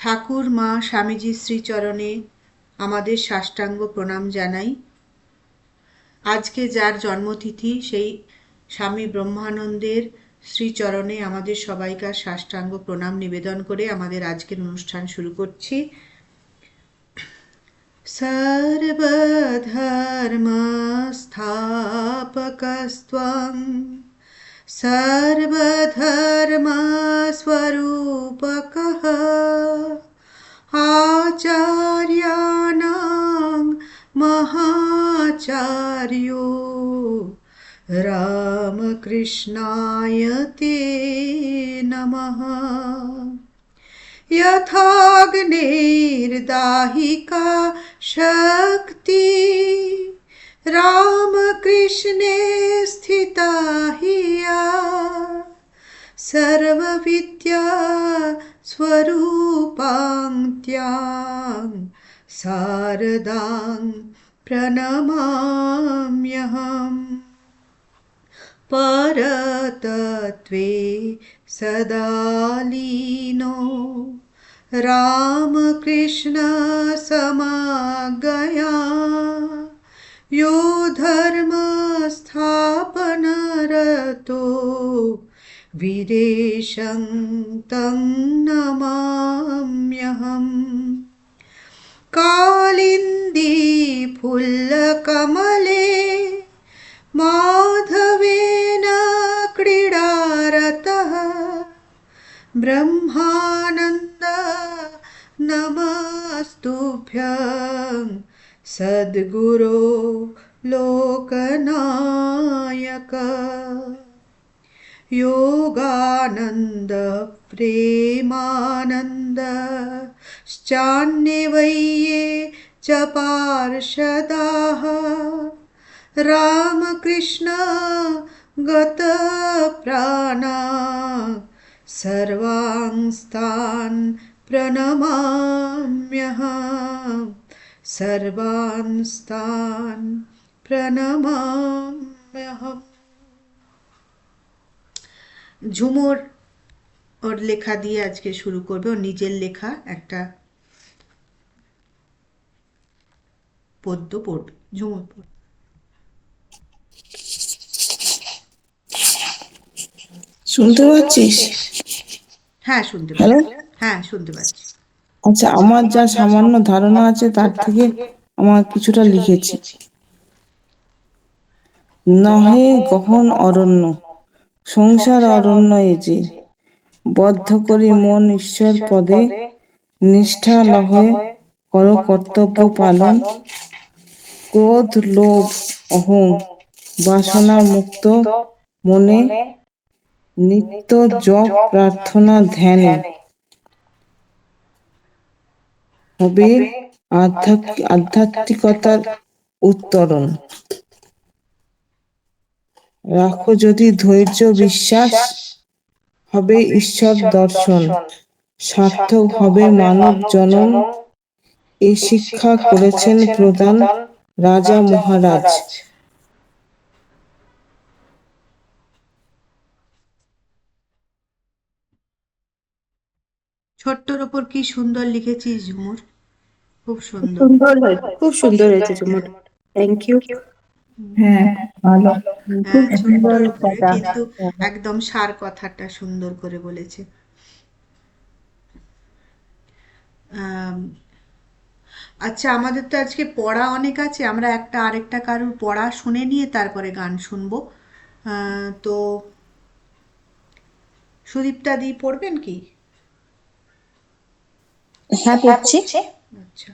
ঠাকুর মা স্বামীজির শ্রীচরণে আমাদের সাষ্টাঙ্গ প্রণাম জানাই। আজকে যার জন্মতিথি সেই স্বামী ব্রহ্মানন্দের শ্রীচরণে আমাদের সবাইকার সাষ্টাঙ্গ প্রণাম নিবেদন করে আমাদের আজকের অনুষ্ঠান শুরু করছি। সর্বধর্মস্থাপকস্ত্বং সর্বধর্মস্বরূপকঃ आचार्याणां महाचार्यो रामकृष्णाय ते नमः। यथाग्निर्दाहिका शक्ति रामकृष्णे स्थिता हिया सर्वविद्या स्वरूपां शारदां प्रणमाम्यहम्। परतत्त्वे सदा लीनो रामकृष्णसमाज्ञया यो धर्मस्थापनरतो वीरेशं तं नमाम्यहम्। कालिन्दी फुल्लकमले माधवेन क्रीडारतः ब्रह्मानन्द नमस्तुभ्यं सद्गुरो लोकनायक। योगानन्द प्रेमानन्द श्चान्यवये च पार्षदाः रामकृष्ण गतप्राणा सर्वांस्तान् प्रणमाम्यहम्। सर्वांस्तान् प्रणमाम्यहम्। ঝুমুর ওর লেখা দিয়ে আজকে শুরু করবে। ওর নিজের লেখা একটা পদ্য পড়বে। ঝুমুর পড়বে। শুনতে পাচ্ছিস? হ্যাঁ শুনতে হ্যালো। পাচ্ছি। হ্যাঁ শুনতে পাচ্ছি। আচ্ছা, আমার যা সামান্য ধারণা আছে তার থেকে আমার কিছুটা লিখেছি। নহে গহন অরণ্য, সংসার অরণ্য এ যে, বদ্ধ করি মন ঈশ্বর পদে, নিষ্ঠা লহে কর কর্তব্য পালন। ক্রোধ লোভ অহং বাসনা মুক্ত মনে, নিত্য জপ প্রার্থনা ধ্যানে হবে আধ্যাত্মিকতার উত্তরণ। রাখো যদি ধৈর্য বিশ্বাস, হবে ঈশ্বর দর্শন, সার্থক হবে মানব জনম। এই শিক্ষা করেছেন প্রদান রাজা মহারাজ। ছোট্টর ওপর কি সুন্দর লিখেছিস ঝুমুর, খুব সুন্দর। খুব সুন্দর হয়েছে ঝুমুর, থ্যাংক ইউ। হ্যাঁ, ভালো, খুব সুন্দর ছোট্টর উপরে কথা। কিন্তু একদম সার কথাটা সুন্দর করে বলেছে। আচ্ছা, আমাদের তো আজকে পড়া অনেক আছে, আমরা একটা আরেকটা কারুর পড়া শুনে নিয়ে তারপরে গান শুনবো। তো সুদীপ্তা দি পড়বেন কি? হ্যাঁ, পড়ছি। আচ্ছা।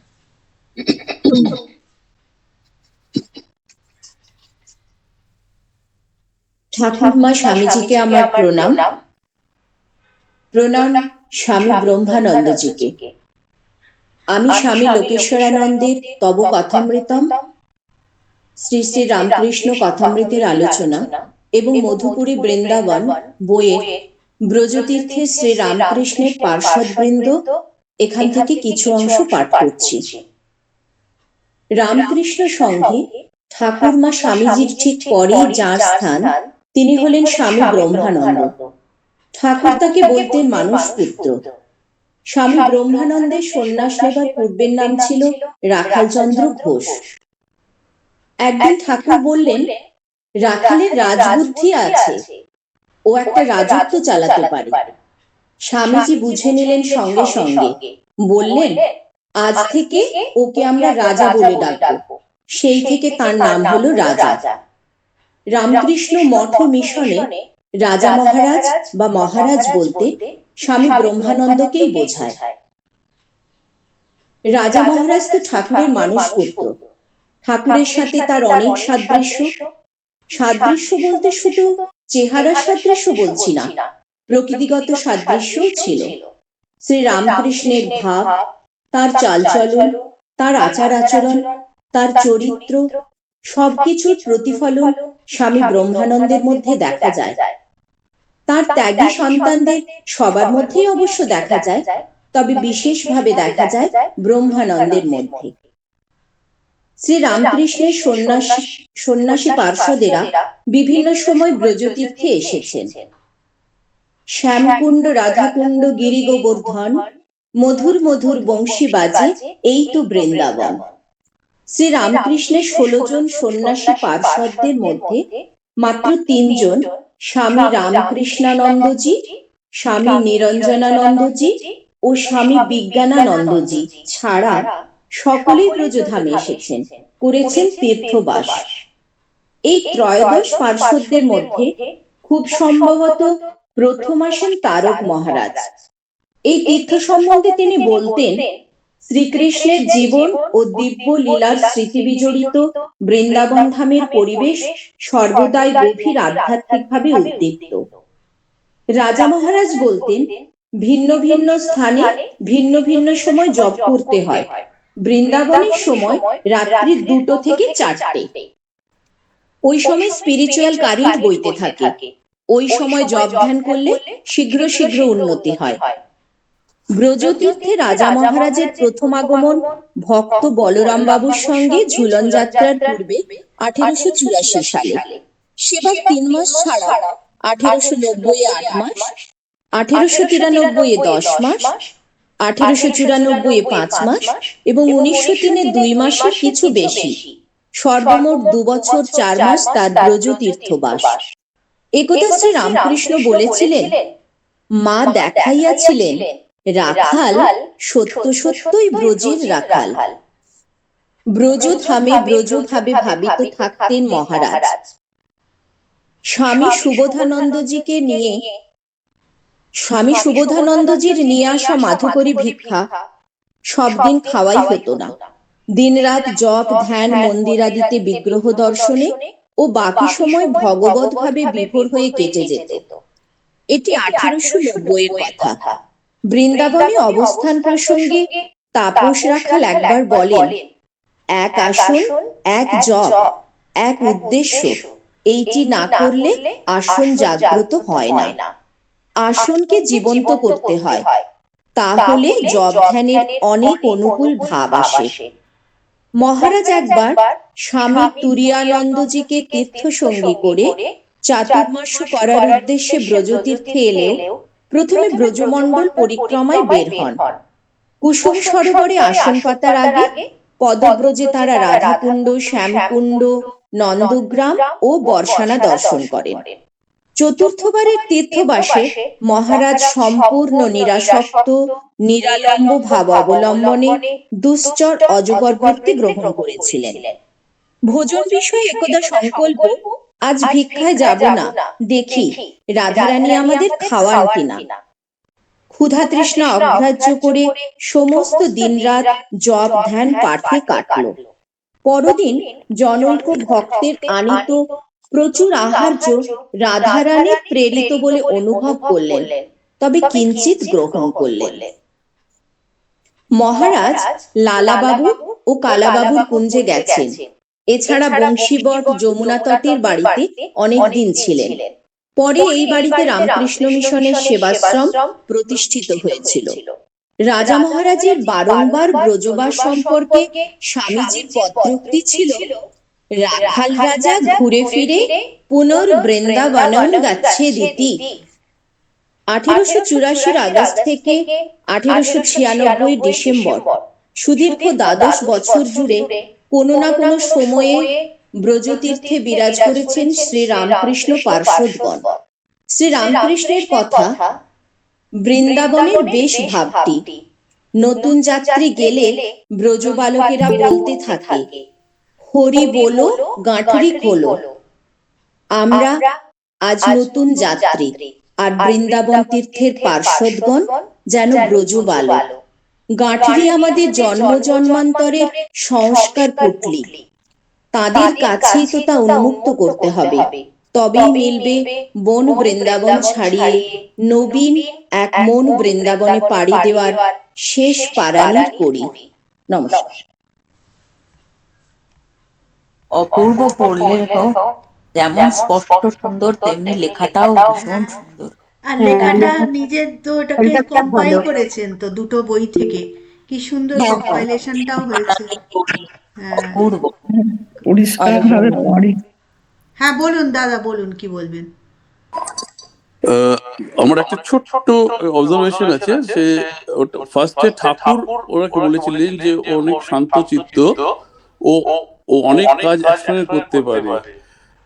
ঠাকুরমা স্বামীজিকে আমার প্রণাম। প্রণাম স্বামী ব্রহ্মানন্দজিকে। আমি স্বামী লোকেশ্বরানন্দের তব কথামৃতম, শ্রী শ্রী রামকৃষ্ণ কথামৃতের আলোচনা এবং মধুপুরী বৃন্দাবন বইয়ের ব্রজতীর্থে শ্রী রামকৃষ্ণের পার্ষদবৃন্দ এখান থেকে কিছু অংশ পাঠ করছি। রামকৃষ্ণ সংঘে ঠাকুরমা স্বামীজির ঠিক পরে যার স্থান, তিনি হলেন স্বামী ব্রহ্মানন্দ। ঠাকুর তাকে বলতেন মানুষ পুত্র। স্বামী ব্রহ্মানন্দের সন্ন্যাস নেবার পূর্বের নাম ছিল রাখালচন্দ্র ঘোষ। একদিন ঠাকুর বললেন, রাখালের রাজবুদ্ধি আছে, ও একটা রাজত্ব চালাতে পারে। স্বামীজি বুঝে নিলেন সঙ্গে সঙ্গে, বললেন, আজ থেকে ওকে আমরা রাজা বলে ডাকবো। সেই থেকে তার নাম হলো রাজা। রামকৃষ্ণ মঠ ও মিশনে রাজা মহারাজ বা মহারাজ বলতে স্বামী ব্রহ্মানন্দকেই বোঝায়। রাজা মহারাজ তো ঠাকুরের মানুষ পুত্র। ঠাকুরের সাথে তার অনেক সাদৃশ্য। সাদৃশ্য বলতে শুধু চেহারা সাদৃশ্য বলছি না, প্রকৃতিগত সাদৃশ্যও ছিল। শ্রী রামকৃষ্ণের ভাব, তার চালচলন, তার আচার আচরণ, তার চরিত্র, সবকিছুর প্রতিফলন স্বামী ব্রহ্মানন্দের মধ্যে দেখা যায়। তার ত্যাগী সন্তানদের সবার মধ্যেই অবশ্য দেখা যায়, তবে বিশেষভাবে দেখা যায় ব্রহ্মানন্দের মধ্যে। শ্রী রামকৃষ্ণের সন্ন্যাসী পার্ষদেরা বিভিন্ন সময় ব্রজতীর্থে এসেছেন। শ্যামকুণ্ড, রাধাকুণ্ড, গিরি গোবর্ধন, মধুর মধুর বংশী বাজে, এই তো বৃন্দাবন। শ্রী রামকৃষ্ণের 16 জন সন্ন্যাসী পার্ষদদের মধ্যে মাত্র 3 জন, স্বামী রামকৃষ্ণানন্দজি, স্বামী নিরঞ্জনানন্দজি ও স্বামী বিজ্ঞানানন্দজি ছাড়া সকলেই ব্রজধামে এসেছেন, করেছেন তীর্থবাস। এই ত্রয়োদশ পার্ষদদের মধ্যে খুব সম্ভবত প্রথম আসেন তারক মহারাজ। এই তীর্থ সম্বন্ধে তিনি বলতেন, শ্রীকৃষ্ণের জীবন ও দিব্য লীলার স্মৃতি বিজড়িত বৃন্দাবন ধামের পরিবেশ সর্বদাই গভীর আধ্যাত্মিকভাবে উদ্দীপ্ত। রাজা মহারাজ বলতেন, ভিন্ন ভিন্ন স্থানে ভিন্ন ভিন্ন সময় জপ করতে হয়। বৃন্দাবনের সময় রাত্রি 2টো থেকে 4টে। ওই সময় স্পিরিচুয়াল কারেন্ট বইতে থাকে। ওই সময় জপ ধ্যান করলে শীঘ্র শীঘ্র উন্নতি হয়। ব্রজতীর্থে রাজা মহারাজের প্রথম আগমন ভক্ত বলরাম বাবুর সঙ্গে ঝুলন যাত্রার পূর্বে 1884 সালে। সেবার 3 মাস ছাড়া 1890 8 মাস, 1893 10 মাস, 1894 5 মাস এবং 1903 2 মাসের কিছু বেশি, সর্বমোট 2 বছর 4 মাস তার ব্রজতীর্থবাস। একথা শ্রী রামকৃষ্ণ বলেছিলেন, মা দেখাইয়াছিলেন রাখাল সত্য সত্যই ব্রজের রাখাল। ব্রজধামে ব্রজভাবে ভাবিত থাকতেন মহারাজ। স্বামী শুবোধানন্দজির নিয়ে আসা মাধুকরী ভিক্ষা সব দিন খাওয়াই হতো না। দিনরাত জপ ধ্যান, মন্দিরাদিতে বিগ্রহ দর্শনে ও বাকি সময় ভগবত ভাবে বিভোর হয়ে কেটে যেত। এটি 1890 এর কথা। বৃন্দাবনে অবস্থান প্রসঙ্গে তাপস রাখাল একবার বলেন, এক আসন, এক জপ, এক উদ্দেশ্য, এইটি না করলে আসন জাগ্রত হয় না। আসনকে জীবন্ত করতে হয়, তাহলে জপ ধ্যানের অনেক অনুকূল ভাব আসে। মহারাজ একবার স্বামী তুরীয়ানন্দজিকে তীর্থ সঙ্গী করে চাতুর্মাস্য করার উদ্দেশ্যে ব্রজতীর্থে এলেও প্রথমে ব্রজমণ্ডল পরিক্রমায় বের হন। কুসুম সরোবরে আসন পাতার আগে পদব্রজে তারা রাধাকুণ্ড, শ্যামকুণ্ড, নন্দগ্রাম ও বর্ষানা দর্শন করেন। চতুর্থবারের তীর্থবাসে মহারাজ সম্পূর্ণ নিরাসক্ত নিরালম্ব ভাব অবলম্বনে দুশ্চর অজগর ভক্তি গ্রহণ করেছিলেন। ভোজন বিষয়ে একদা সংকল্প, আজ ভিক্ষায় যাব না, দেখি রাধারানী আমাদের খাওয়ান কিনা। ক্ষুধা তৃষ্ণা অগ্রাহ্য করে সমস্ত দিনরাত জপ ধ্যান পাঠে কাটল। পরদিন জনৈক ভক্তের আনিত প্রচুর আহার্য রাধারানী প্রেরিত বলে অনুভব করলেন, তবে কিঞ্চিত গ্রহণ করলেন। মহারাজ লালাবাবু ও কালাবাবুর কুঞ্জে গেছেন। এছাড়া বংশীবট যমুনা তটের বাড়িতে অনেক দিন ছিলেন। পরে এই বাড়িতে রামকৃষ্ণ মিশনের সেবাশ্রম প্রতিষ্ঠিত হয়েছিল। রাজা মহারাজের বারংবার ব্রজবাস সম্পর্কে স্বামীজির পত্রোক্তি ছিল, রাখাল রাজা ঘুরে ফিরে পুনর্বৃন্দাবনম গচ্ছেদিতি। 1884 আগস্ট থেকে 1896 ডিসেম্বর সুদীর্ঘ দ্বাদশ বছর জুড়ে কোনো না কোনো সময়ে ব্রজতীর্থে বিরাজ করেছেন শ্রী রামকৃষ্ণ পার্ষদগণ। শ্রী রামকৃষ্ণের কথা বৃন্দাবনের বেশ ভাবটি। নতুন যাত্রী গেলে ব্রজবালকেরা বলতে থাকে, হরি বলো গাঁঠরি খোলো। আমরা আজ নতুন যাত্রী, আর বৃন্দাবন তীর্থের পার্ষদগণ যেন ব্রজবালক। গাঁঠরি আমাদের জন্ম জন্মান্তরের সংস্কার পুটলি, তাদের কাছেই তো তা উন্মুক্ত করতে হবে, তবেই মিলবে বন বৃন্দাবন ছাড়িয়ে নবীন এক মন বৃন্দাবনে পাড়ি দেওয়ার শেষ পারানির করি। নমস্কার। অপূর্ব পড়লেখ, যেমন স্পষ্ট সুন্দর তেমনি লেখাটাও ভীষণ সুন্দর। আর লেখাটা নিজের তো এটাকে কম্পাইল করেছেন তো দুটো বই থেকে, কি সুন্দর কম্পাইলেশনটাও হয়েছে। হ্যাঁ অপূর্ব। পরিষ্কার ভাবে পড়ে। হ্যাঁ বলুন দাদা, বলুন কি বলবেন। আমার একটা ছোট্ট অবজারভেশন আছে। সে ফার্স্টে ঠাকুর ওনাকে বলেছিলেন যে ও অনেক শান্ত চিত্ত, ও ও অনেক কাজ একসঙ্গে করতে পারে,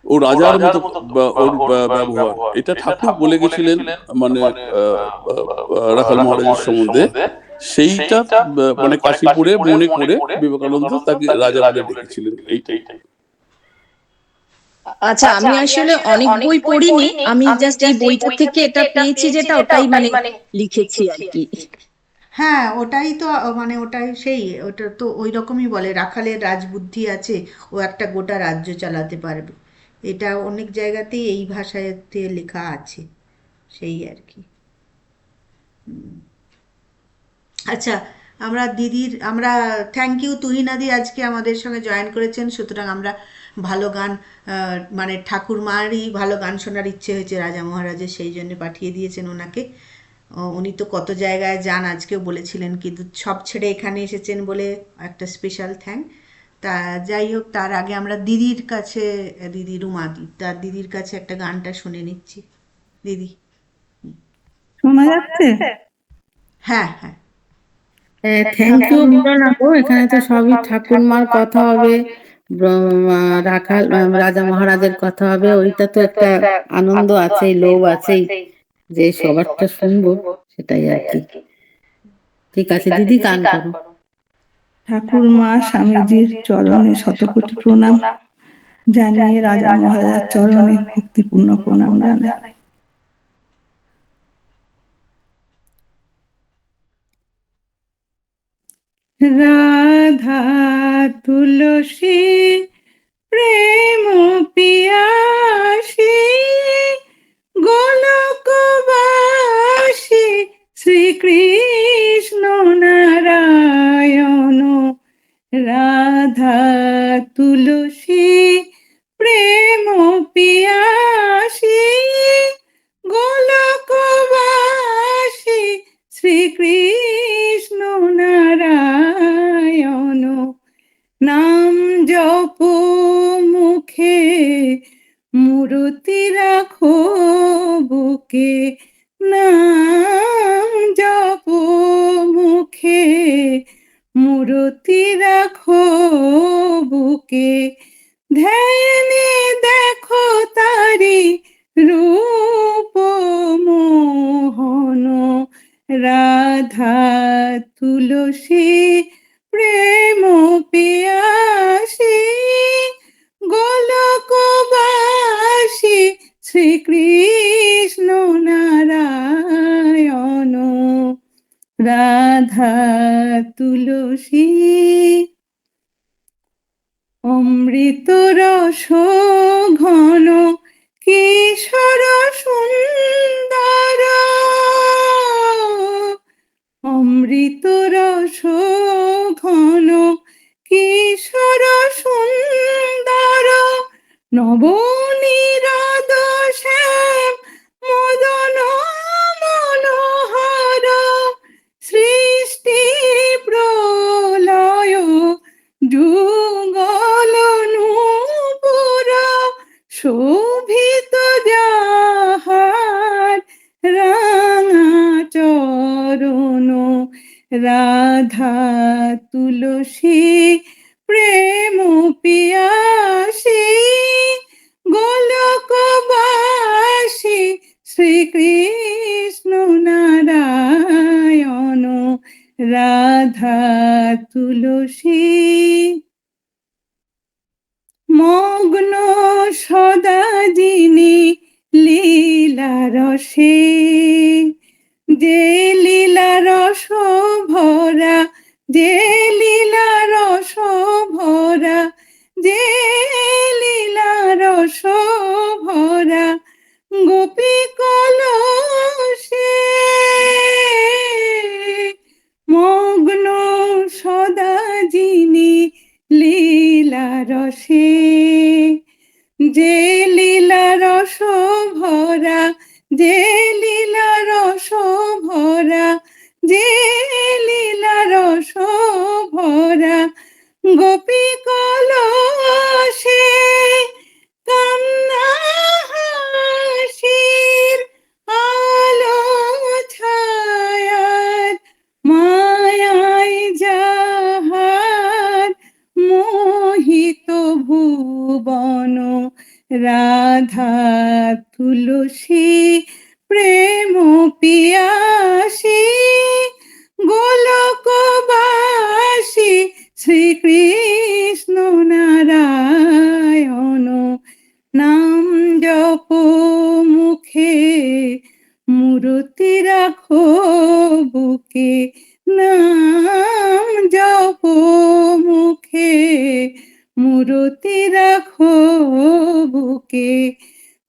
ও রাজার মতো ওর ব্যবহার, এটা ঠাকুর বলে গেছিলেন মানে রাখাল মহারাজের সম্বন্ধে। সেইটা মানে কাশীপুরে মনে করে বিবেকানন্দ তাকে রাজা বলে ডেকেছিলেন। এইটাই। আচ্ছা, আমি আসলে অনেক বই পড়িনি, আমি জাস্ট এই বইটা থেকে এটা পেয়েছি, যেটা ওটাই মানে লিখেছি আর কি। হ্যাঁ ওটাই তো, মানে ওটাই সেই, ওটা তো ওই রকমই বলে, রাখালের রাজবুদ্ধি আছে, ও একটা গোটা রাজ্য চালাতে পারবে। এটা অনেক জায়গাতেই এই ভাষাতে লেখা আছে, সেই আর কি। আচ্ছা, আমরা থ্যাংক ইউ তুহিনাদি আজকে আমাদের সঙ্গে জয়েন করেছেন, সুতরাং আমরা ভালো গান, মানে ঠাকুর মারই ভালো গান শোনার ইচ্ছে হয়েছে রাজা মহারাজের, সেই জন্য পাঠিয়ে দিয়েছেন ওনাকে। উনি তো কত জায়গায় যান, আজকেও বলেছিলেন, কিন্তু সব ছেড়ে এখানে এসেছেন বলে একটা স্পেশাল থ্যাঙ্ক। তা যাই হোক, তার আগে আমরা দিদির কাছে, দিদি রুমাদি, তার দিদির কাছে একটা গানটা শুনে নিচ্ছি। দিদি। শোনা যাচ্ছে? হ্যাঁ হ্যাঁ। থ্যাংক ইউ বলো না গো, এখানে তো সবই ঠাকুরমার কথা হবে, রাখাল রাজা মহারাজের কথা হবে, ওইটা তো একটা আনন্দ আছেই, লোভ আছেই যে সবারটা শুনবো, সেটাই আর কি। ঠিক আছে দিদি, গান করো। ঠাকুরমা স্বামীজির চরণে শতকোটি প্রণাম জানিয়ে রাজা মহারাজার চরণে ভক্তিপূর্ণ প্রণাম জানাই। রাধা তুলসী প্রেম পিয়াসী গোলকবাসী শ্রীকৃষ্ণ নারায়ণ। রাধা তুলসী প্রেম পিয়াসী গোলকবাসী শ্রীকৃষ্ণ নারায়ণ। নাম জপ মুখে মূরতি রাখো বুকে, নাম জপ মুখে মূরতি রাখো বুকে, ধ্যানে দেখো তারি রূপ মোহন। রাধা তুলসী প্রেম পিয়াসী গোলকবাসী শ্রীকৃষ্ণ নারায়ণ। রাধা তুলসী অমৃত রস ঘন কিশোর সুন্দর, অমৃত রস ঘন কিশোর সুন্দর, নবনীরদ শ্যাম মদন মনোহর, সৃষ্টি প্রলয় যুগল নূপুর, শোভিত যাহার রাধা তুলসী প্রেম পিয়াসী গোলকবাসী শ্রীকৃষ্ণ নারায়ণ রাধা তুলসী মগ্ন সদা যিনি লীলা রসে যে লীলা রস ভরা যে লীলা রস ভরা যে লীলা রস ভরা গোপী কলসে মগ্ন সদা যিনি লীলা রসে যে লীলা রস ভরা যে লীলা রস ভরা যে লীলা রস ভরা গোপী কলসে কান্না হাসির আলো ছায়ার মায়ায় যাহার মোহিত ভুবন রাধা তুলসী প্রেম পিয়াসী গোলকবাসী শ্রীকৃষ্ণ নারায়ণ নাম জপ মুখে মূরতি রাখো বুকে নাম জপ মুখে মূরতি রাখো বুকে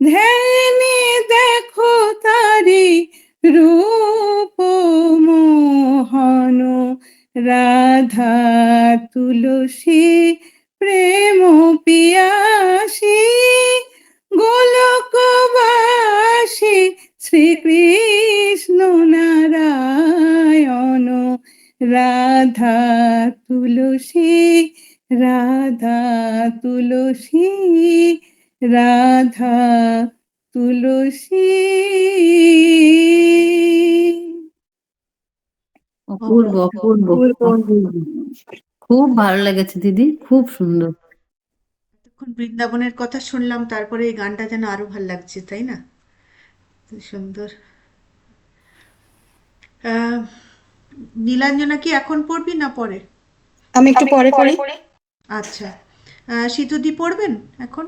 ধ্যানে দেখো তারি রূপ মোহন রাধা তুলসী প্রেম পিয়াসী গোলকবাসী শ্রীকৃষ্ণ নারায়ণ রাধা তুলসী রাধা তুলসী রাধা তুলসী অপূর্ব অপূর্ব অপূর্ব। খুব ভালো লেগেছে দিদি, খুব সুন্দর। এতক্ষণ বৃন্দাবনের কথা শুনলাম, তারপরে এই গানটা যেন আরো ভাল লাগছে, তাই না? সুন্দর। নীলাঞ্জনা কি এখন পড়বি না পরে? আমি একটু পরে পড়ি। আচ্ছা, সিতুদি পড়বেন এখন?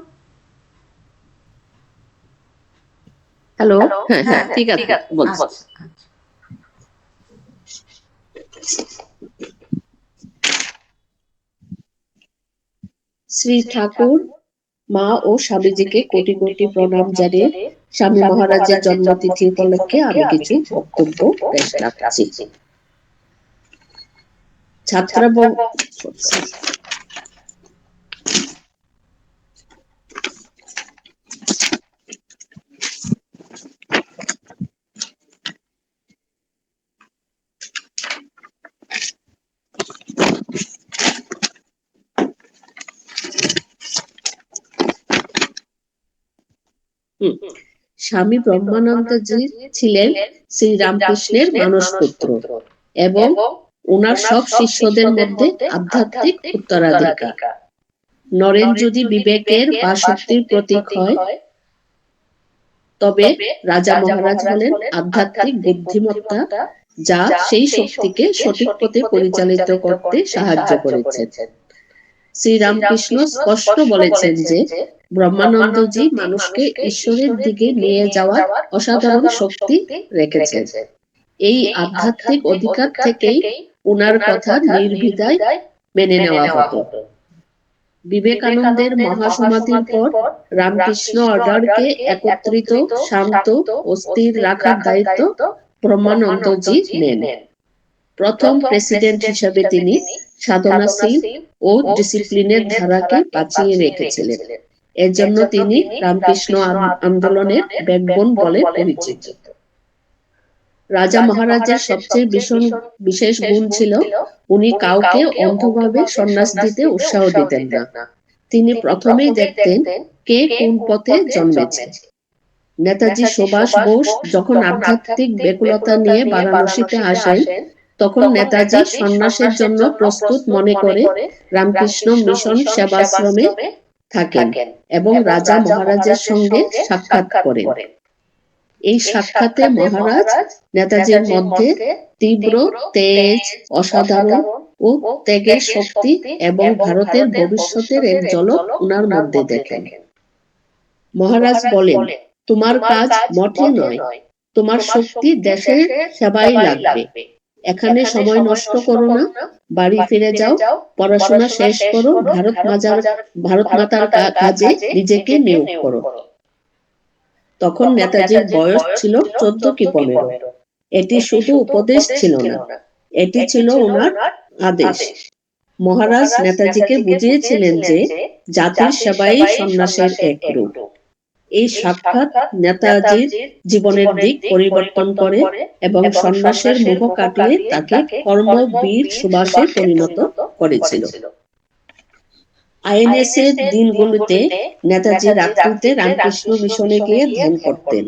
হ্যালো, হ্যাঁ হ্যাঁ, ঠিক আছে, বলছি। আচ্ছা, আচ্ছা। শ্রী ঠাকুর মা ও স্বামীজিকে কোটি কোটি প্রণাম জানিয়ে স্বামী মহারাজের জন্মতিথি উপলক্ষে আমি কিছু বক্তব্য পেশ রাখছি। ছাত্রা স্বামী ব্রহ্মানন্দজি ছিলেন শ্রী রামকৃষ্ণের মানসপুত্র এবং ওনার সব শিষ্যদের মধ্যে আধ্যাত্মিক উত্তরাধিকার। নরেন যদি বিবেকের বা শক্তির প্রতীক হয়, তবে রাজা মহারাজ হলেন আধ্যাত্মিক বুদ্ধিমত্তা, যা সেই শক্তিকে সঠিক পথে পরিচালিত করতে সাহায্য করেছেন। শ্রী রামকৃষ্ণ স্পষ্ট বলেছেন যে ব্রহ্মানন্দজি মানুষকে ঈশ্বরের দিকে নিয়ে যাওয়ার অসাধারণ শক্তি রেখেছেন। এই আধ্যাত্মিক অধিকার থেকেই ওনার কথা নির্দ্বিধায় মেনে নেওয়া হতো। বিবেকানন্দের মহাসমাধির পর রামকৃষ্ণ অর্ডারকে একত্রিত, শান্ত ও স্থির রাখার দায়িত্ব ব্রহ্মানন্দজি নেন। প্রথম প্রেসিডেন্ট হিসেবে তিনি সাধনাশীল ও ডিসিপ্লিনের ধারাকে বাঁচিয়ে রেখেছিলেন। এর জন্য তিনি রামকৃষ্ণ আন্দোলনের ব্যাকবোন বলে পরিচিত। রাজা মহারাজের সবচেয়ে বিশেষ গুণ ছিল উনি কাউকে অন্ধভাবে সন্ন্যাস দিতে উৎসাহ দিতেন না। তিনি প্রথমেই দেখতেন কে কোন পথে জন্মেছে। নেতাজি সুভাষ বোস যখন আধ্যাত্মিক ব্যাকুলতা নিয়ে বারাণসীতে আসেন, তখন নেতাজি সন্ন্যাসের জন্য প্রস্তুত মনে করে রামকৃষ্ণ মিশন সেবাশ্রমে থাকেন এবং রাজা মহারাজের সঙ্গে সাক্ষাৎ করেন। এই সাক্ষাতে মহারাজ নেতাজির মধ্যে তীব্র তেজ, অসাধারণ ও ত্যাগের শক্তি এবং ভারতের ভবিষ্যতের এক ঝলক উনার মধ্যে দেখেন। মহারাজ বলেন, তোমার কাজ মঠে নয়, তোমার শক্তি দেশের সেবায় লাগবে। এখানে সময় নষ্ট করো না, বাড়ি ফিরে যাও, পড়াশোনা শেষ করো, ভারত মাতার কাজে নিজেকে নিয়োগ করো। তখন নেতাজির বয়স ছিল 14 কি 15। এটি শুধু উপদেশ ছিল না, এটি ছিল ওনার আদেশ। মহারাজ নেতাজিকে বুঝিয়েছিলেন যে জাতির সেবাই সন্ন্যাসের এক রূপ। এই সাক্ষাৎ নেতাজির জীবনের দিক পরিবর্তন করে এবং সন্ন্যাসের মোহ কাটিয়ে তাকে কর্মবীর সুভাষে পরিণত করেছিল। আইএনএস-এর দিনগুলোতে নেতাজি রাত্রিতে রামকৃষ্ণ মিশনে গিয়ে ধ্যান করতেন।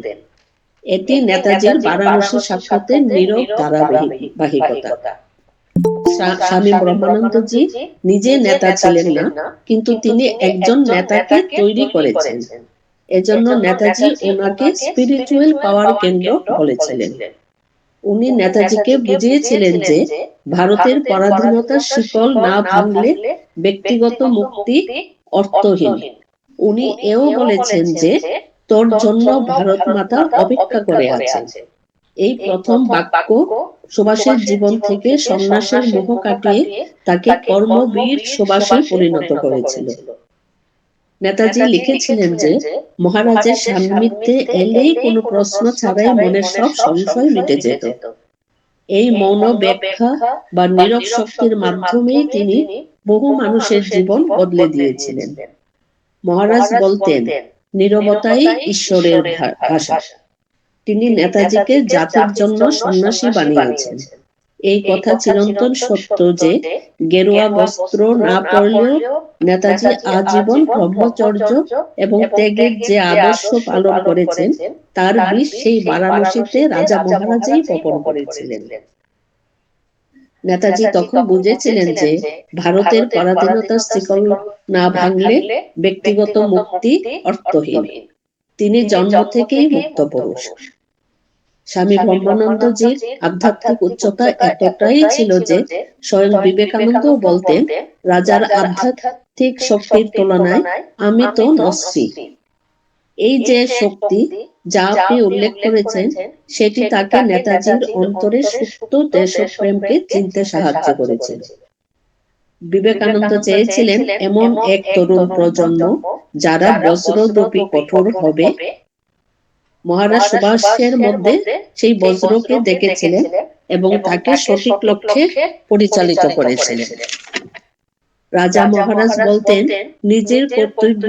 এটি নেতাজির বারাণসী সাক্ষাতের নীরব ধারাবাহিকতা। স্বামী ব্রহ্মানন্দজি নিজে নেতা ছিলেন না, কিন্তু তিনি একজন নেতাকে তৈরি করেছেন। এজন্য নেতাজি ওনাকে স্পিরিচুয়াল পাওয়ার কেন্দ্র বলেছিলেন। উনি নেতাজিকে বুঝিয়েছিলেন যে ভারতের পরাধীনতার শিকল না ভাঙলে ব্যক্তিগত মুক্তি অর্থহীন। উনি এও বলেছেন যে তোর জন্য ভারত মাতা অপেক্ষা করে আছেন। এই প্রথম বাক্য সুভাষের জীবন থেকে সন্ন্যাসের মোহ কাটিয়ে তাকে কর্মবীর সুভাষে পরিণত করেছিল। নেতাজি লিখেছিলেন যে মহারাজের সান্নিধ্যে এলেই কোনো প্রশ্ন ছাড়াই মনের সব সংশয় মিটে যেত। এই মৌন ব্যাখ্যা বা নীরব শক্তির মাধ্যমেই তিনি বহু মানুষের জীবন বদলে দিয়েছিলেন। মহারাজ বলতেন, নীরবতাই ঈশ্বরের ভাষা। তিনি নেতাজিকে জাতির জন্য সন্ন্যাসী বানিয়েছেন। এই কথা চিরন্তন সত্য যে গেরুয়া বস্ত্র না পরলেও নেতাজি আজীবন ব্রহ্মচর্য এবং ত্যাগের যে আদর্শ পালন করেছেন তার বীজ সেই বারাণসীতে রাজা মহারাজই বপন করেছিলেন। নেতাজি তখন বুঝেছিলেন যে ভারতের পরাধীনতার শিকল না ভাঙলে ব্যক্তিগত মুক্তি অর্থহীন। তিনি জন্ম থেকেই মুক্ত পুরুষ। স্বামী ব্রহ্মানন্দজির আধ্যাত্মিক উচ্চতা এতটাই ছিল যে স্বয়ং বিবেকানন্দ বলতেন, রাজার আধ্যাত্মিক শক্তির তুলনায় আমি তো নস্যি। এই যে শক্তি যা আপনি উল্লেখ করেছেন সেটি তাকে নেতাজির অন্তরে সুপ্ত দেশপ্রেমকে চিনতে সাহায্য করেছিল। বিবেকানন্দ চেয়েছিলেন এমন এক তরুণ প্রজন্ম যারা বজ্ররূপী কঠোর হবে। মহারাজ সুভাষের মধ্যে সেই বজ্রকে দেখেছিলেন এবং তাকে সঠিক লক্ষ্যে পরিচালিত করেছিলেন। রাজা মহারাজ বলতেন, নিজের কর্তব্য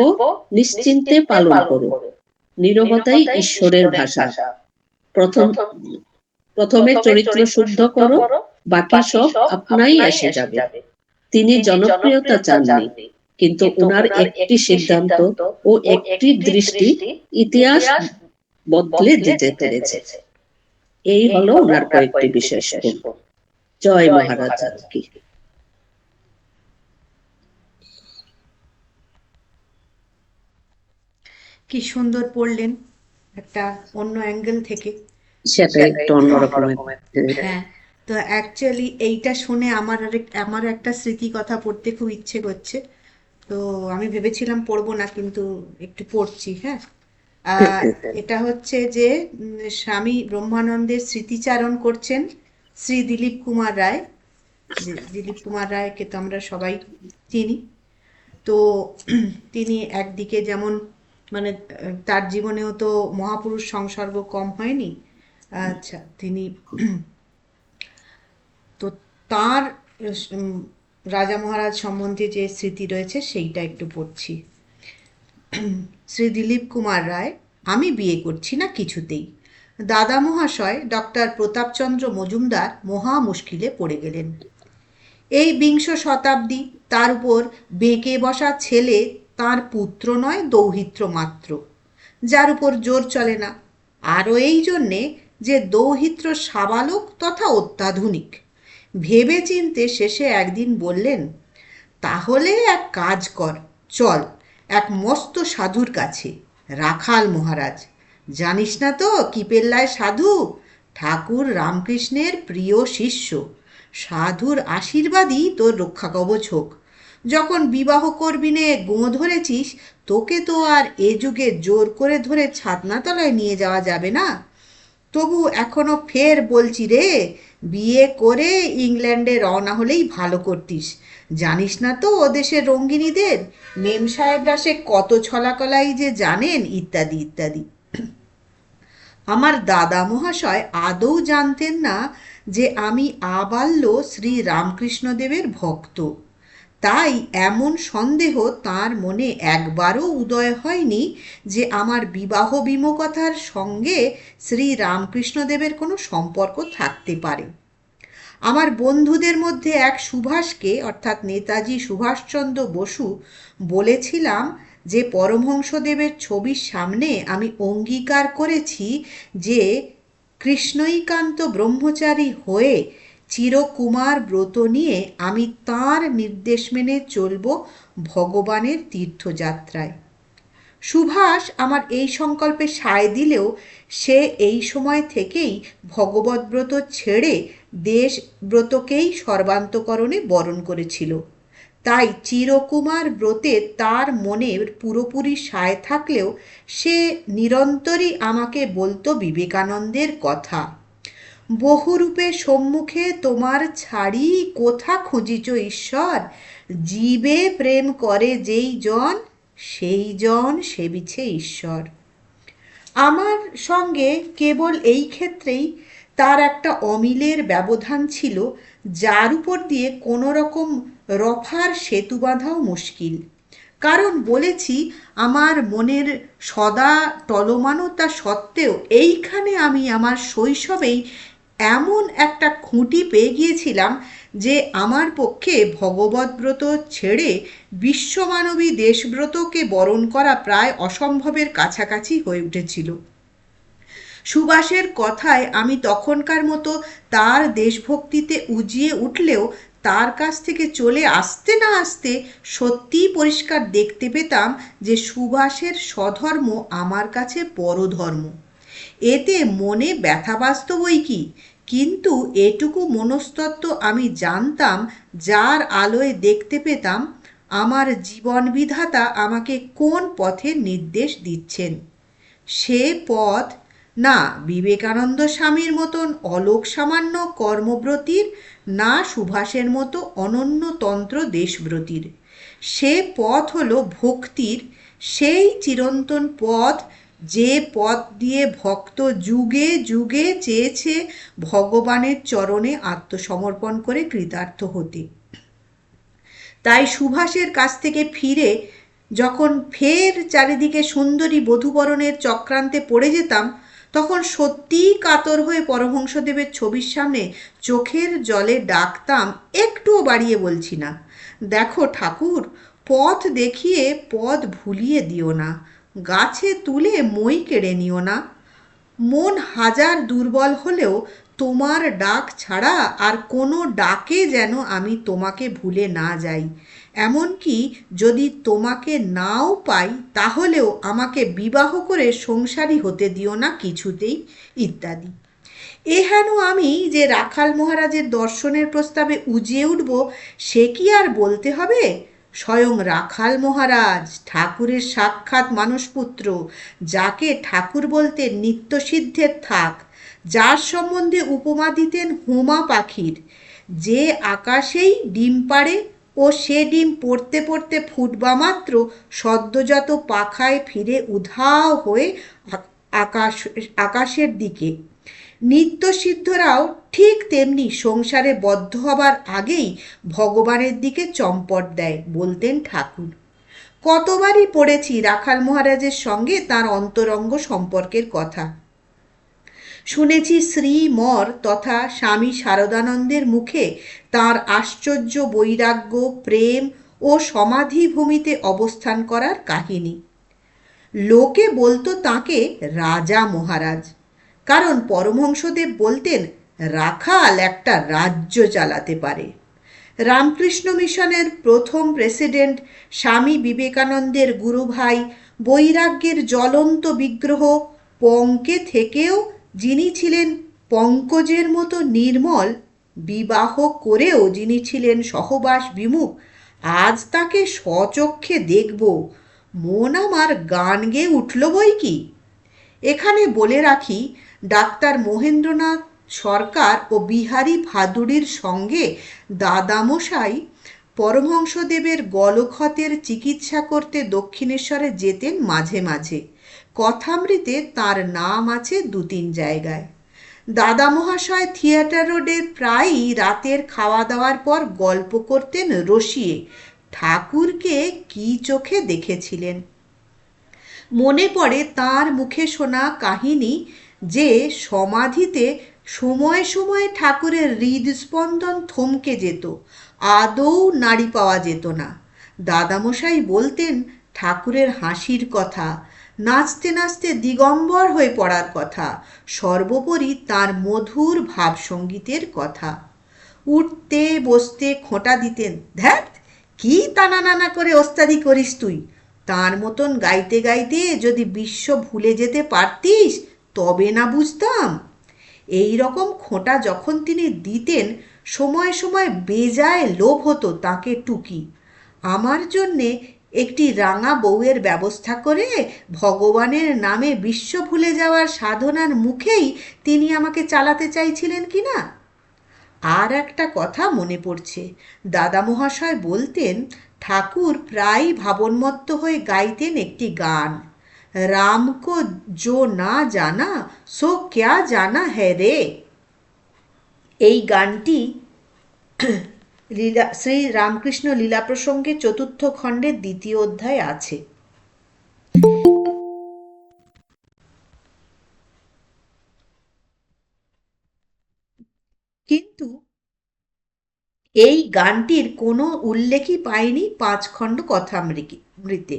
নিশ্চিন্তে পালন করো, নীরবতাই ঈশ্বরের ভাষা। প্রথমে চরিত্র শুদ্ধ করো, বাকি সব আপনাই এসে যাবে। তিনি জনপ্রিয়তা চাননি, কিন্তু ওনার একটি সিদ্ধান্ত ও একটি দৃষ্টি ইতিহাস বদলে দিতে পেরেছে। এই হলো ওনার কয়েকটি বিশেষ গুণ। জয় মহারাজ কি। কি সুন্দর পড়লেন একটা অন্য অ্যাঙ্গেল থেকে। সেটা একটু অন্যরকম। হ্যাঁ, তো অ্যাকচুয়ালি এইটা শুনে আমার একটা স্মৃতি কথা পড়তে খুব ইচ্ছে করছে। তো আমি ভেবেছিলাম পড়বো না, কিন্তু একটু পড়ছি। হ্যাঁ, এটা হচ্ছে যে স্বামী ব্রহ্মানন্দের স্মৃতিচারণ করছেন শ্রী দিলীপ কুমার রায়। দিলীপ কুমার রায়কে তো আমরা সবাই চিনি। তো তিনি একদিকে যেমন মানে তার জীবনেও তো মহাপুরুষ সংসর্গ কম হয়নি। আচ্ছা, তিনি তো তার রাজা মহারাজ সম্বন্ধে যে স্মৃতি রয়েছে সেইটা একটু পড়ছি। শ্রী দিলীপ কুমার রায়। আমি বিয়ে করছি না কিছুতেই। দাদা মহাশয় ডক্টর প্রতাপচন্দ্র মজুমদার মহা মুশকিলে পড়ে গেলেন। এই বিংশ শতাব্দী, তার উপর বেঁকে বসা ছেলে তার পুত্র নয়, দৌহিত্র মাত্র, যার উপর জোর চলে না। আরও এই জন্যে যে দৌহিত্র সাবালক তথা অত্যাধুনিক, ভেবে চিন্তে শেষে একদিন বললেন, তাহলে এক কাজ কর, চল এক মস্ত সাধুর কাছে, রাখাল মহারাজ। জানিস না তো কি পেল্লায় সাধু? ঠাকুর রামকৃষ্ণের প্রিয় শিষ্য। সাধুর আশীর্বাদই তোর রক্ষা কবচ হোক। যখন বিবাহ করবি নে গোঁ ধরেছিস, তোকে তো আর এ যুগে জোর করে ধরে ছাতনাতলায় নিয়ে যাওয়া যাবে না। তবু এখনো ফের বলছি রে, বিয়ে করে ইংল্যান্ডে রওনা হলেই ভালো করতিস। জানিস না তো ও দেশের রঙ্গিনীদের, মেম সাহেবরা সে কত ছলাকলাই যে জানেন, ইত্যাদি ইত্যাদি। আমার দাদা মহাশয় আদৌ জানতেন না যে আমি আবাল্য শ্রী রামকৃষ্ণদেবের ভক্ত। তাই এমন সন্দেহ তার মনে একবারও উদয় হয়নি যে আমার বিবাহ বিমুখতার সঙ্গে শ্রী রামকৃষ্ণদেবের কোনো সম্পর্ক থাকতে পারে। আমার বন্ধুদের মধ্যে এক সুভাষকে, অর্থাৎ নেতাজি সুভাষচন্দ্র বসু, বলেছিলাম যে পরমহংসদেবের ছবির সামনে আমি অঙ্গীকার করেছি যে কৃষ্ণৈকান্ত ব্রহ্মচারী হয়ে চিরকুমার ব্রত নিয়ে আমি তাঁর নির্দেশ মেনে চলব ভগবানের তীর্থযাত্রায়। সুভাষ আমার এই সংকল্পে সায় দিলেও সে এই সময় থেকেই ভগবদ্ব্রত ছেড়ে দেশব্রতকেই সর্বান্তকরণে বরণ করেছিল। তাই চিরকুমার ব্রতে তার মনের পুরোপুরি সায় থাকলেও সে নিরন্তরই আমাকে বলতো বিবেকানন্দের কথা, বহুরূপে সম্মুখে তোমার ছাড়ি কোথা খুঁজিছ ঈশ্বর, জীবে প্রেম করে যেই জন সেই জন সেবিছে ঈশ্বর। আমার সঙ্গে কেবল এই ক্ষেত্রেই তার একটা অমিলের ব্যবধান ছিল, যার উপর দিয়ে কোনো রকম রফার সেতু বাঁধাও মুশকিল। কারণ বলেছি, আমার মনের সদা টলমানতা সত্ত্বেও এইখানে আমি আমার শৈশবেই এমন একটা খুঁটি পেয়ে গিয়েছিলাম যে আমার পক্ষে ভগবদ্ব্রত ছেড়ে বিশ্বমানবী দেশব্রতকে বরণ করা প্রায় অসম্ভবের কাছাকাছি হয়ে উঠেছিল। সুভাষের কথায় আমি তখনকার মতো তার দেশভক্তিতে উজিয়ে উঠলেও তার কাছ থেকে চলে আসতে না আসতে সত্যিই পরিষ্কার দেখতে পেতাম যে সুভাষের স্বধর্ম আমার কাছে পরধর্ম। এতে মনে ব্যথা বাজত বই কি, কিন্তু এটুকু মনস্তত্ত্ব আমি জানতাম, যার আলোয় দেখতে পেতাম আমার জীবন বিধাতা আমাকে কোন পথের নির্দেশ দিচ্ছেন। সে পথ না বিবেকানন্দ স্বামীর মতন অলোক সামান্য কর্মব্রতীর, না সুভাষের মতো অনন্যতন্ত্র দেশব্রতীর। সে পথ হলো ভক্তির, সেই চিরন্তন পথ, যে পথ দিয়ে ভক্ত যুগে যুগে চেয়েছে ভগবানের চরণে আত্মসমর্পণ করে কৃতার্থ হতে। তাই সুভাষের কাছ থেকে ফিরে যখন ফের চারিদিকে সুন্দরী বধূবরণের চক্রান্তে পড়ে যেতাম, তখন সত্যিই কাতর হয়ে পরমহংসদেবের ছবির সামনে চোখের জলে ডাকতাম, একটুও বাড়িয়ে বলছি না, দেখো ঠাকুর, পথ দেখিয়ে পথ ভুলিয়ে দিও না, গাছে তুলে মই কেড়ে নিও না। মন হাজার দুর্বল হলেও তোমার ডাক ছাড়া আর কোনো ডাকে যেন আমি তোমাকে ভুলে না যাই। এমনকি যদি তোমাকে নাও পাই, তাহলেও আমাকে বিবাহ করে সংসারী হতে দিও না কিছুতেই, ইত্যাদি। এহেন আমি যে রাখাল মহারাজের দর্শনের প্রস্তাবে উজিয়ে উঠব, সে কি আর বলতে হবে? স্বয়ং রাখাল মহারাজ, ঠাকুরের সাক্ষাৎ মানসপুত্র, যাকে ঠাকুর বলতেন নিত্যসিদ্ধের থাক, যার সম্বন্ধে উপমা দিতেন হুমা পাখির, যে আকাশেই ডিম পাড়ে ও সে ডিম পড়তে পড়তে ফুটবা মাত্র সদ্যজাত পাখায় ফিরে উধাও হয়ে আকাশের দিকে। নিত্যসিদ্ধরাও ঠিক তেমনি সংসারে বদ্ধ হবার আগেই ভগবানের দিকে চম্পট দেয়, বলতেন ঠাকুর। কতবারই পড়েছি রাখাল মহারাজের সঙ্গে তার অন্তরঙ্গ সম্পর্কের কথা। শুনেছি শ্রীমর তথা স্বামী শারদানন্দের মুখে তার আশ্চর্য বৈরাগ্য, প্রেম ও সমাধি ভূমিতে অবস্থান করার কাহিনী। লোকে বলতো তাকে রাজা মহারাজ, কারণ পরমহংসদেব বলতেন রাখাল একটা রাজ্য চালাতে পারে। রামকৃষ্ণ মিশনের প্রথম প্রেসিডেন্ট স্বামী বিবেকানন্দের গুরুভাই, বৈরাগ্যের জ্বলন্ত বিগ্রহ পঙ্কে থেকেও যিনি ছিলেন পঙ্কজের মতো নির্মল, বিবাহ করেও যিনি ছিলেন সহবাস বিমুখ, আজ তাকে স্বচক্ষে দেখব, মন আমার গান গেয়ে উঠল বই কি। এখানে বলে রাখি, ডাক্তার মহেন্দ্রনাথ সরকার ও বিহারী ভাদুড়ির সঙ্গে দাদামশাই পরমহংসদেবের গলক্ষতের চিকিৎসা করতে দক্ষিণেশ্বরে যেতেন মাঝে মাঝে। কথামৃতে তার নাম আছে 2-3 জায়গায়। দাদা মহাশয় থিয়েটার রোডে প্রায়ই রাতের খাওয়া দাওয়ার পর গল্প করতেন রসিয়ে ঠাকুরকে কি চোখে দেখেছিলেন। মনে পড়ে তার মুখে শোনা কাহিনী যে সমাধিতে সময়ে সময়ে ঠাকুরের হৃদস্পন্দন থমকে যেত, আদৌ নাড়ি পাওয়া যেত না। দাদামশাই বলতেন ঠাকুরের হাসির কথা, নাচতে নাচতে দিগম্বর হয়ে পড়ার কথা, সর্বোপরি তার মধুর ভাবসঙ্গীতের কথা। উঠতে বসতে খোঁটা দিতেন, ধ্যাত কি টানা নানা করে ওস্তাদি করিস তুই, তার মতন গাইতে গাইতে যদি বিশ্ব ভুলে যেতে পারতিস তবে না বুঝতাম। এই রকম খোঁটা যখন তিনি দিতেন, সময় সময় বেজায় লোভ হতো তাকে টুকি। আমার জন্যে একটি রাঙা বউয়ের ব্যবস্থা করে ভগবানের নামে বিশ্ব ভুলে যাওয়ার সাধনার মুখেই তিনি আমাকে চালাতে চাইছিলেন কিনা। আর একটা কথা মনে পড়ছে, দাদা মহাশয় বলতেন ঠাকুর প্রায় ভাবনমত্ত হয়ে গাইতেন একটি গান, রাম কো জো না জানা সো ক্যা জানা হ্যায় রে। এই গানটি শ্রী রামকৃষ্ণ লীলা প্রসঙ্গে 4th খণ্ডের 2য় অধ্যায়ে আছে। কিন্তু এই গানটির কোনো উল্লেখই পাইনি 5 খণ্ড কথামৃতে।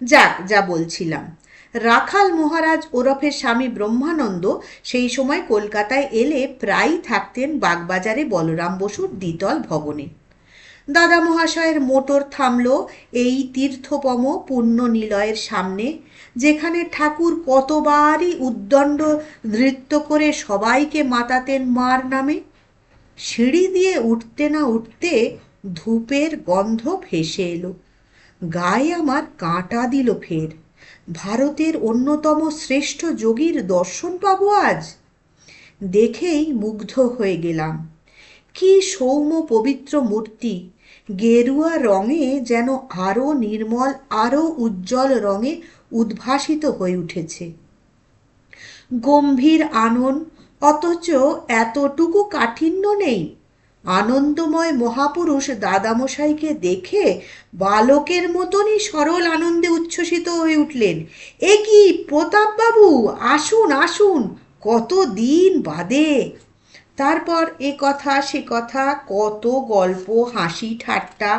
যাক, যা বলছিলাম, রাখাল মহারাজ ওরফে স্বামী ব্রহ্মানন্দ সেই সময় কলকাতায় এলে প্রায়ই থাকতেন বাগবাজারে বলরাম বসুর দ্বিতল ভবনে। দাদা মহাশয়ের মোটর থামল এই তীর্থপম পুণ্য নিলয়ের সামনে, যেখানে ঠাকুর কতবারই উদ্দণ্ড নৃত্য করে সবাইকে মাতাতেন মার নামে। সিঁড়ি দিয়ে উঠতে না উঠতে ধূপের গন্ধ ভেসে এলো, গায়ে আমার কাঁটা দিল ফের। ভারতের অন্যতম শ্রেষ্ঠ যোগীর দর্শন পাবো আজ। দেখেই মুগ্ধ হয়ে গেলাম। কি সৌম্য পবিত্র মূর্তি, গেরুয়া রঙে যেন আরো নির্মল, আরো উজ্জ্বল রঙে উদ্ভাসিত হয়ে উঠেছে। গম্ভীর আনন্দ, অথচ এতটুকু কাঠিন্য নেই। আনন্দময় মহাপুরুষ দাদামশাইকে দেখে বালকের মতনই সরল আনন্দে উচ্ছ্বসিত হয়ে উঠলেন। এ কি প্রতাপবাবু, আসুন আসুন, কত দিন বাদে। তারপর এ কথা সে কথা, কত গল্প, হাসি ঠাট্টা,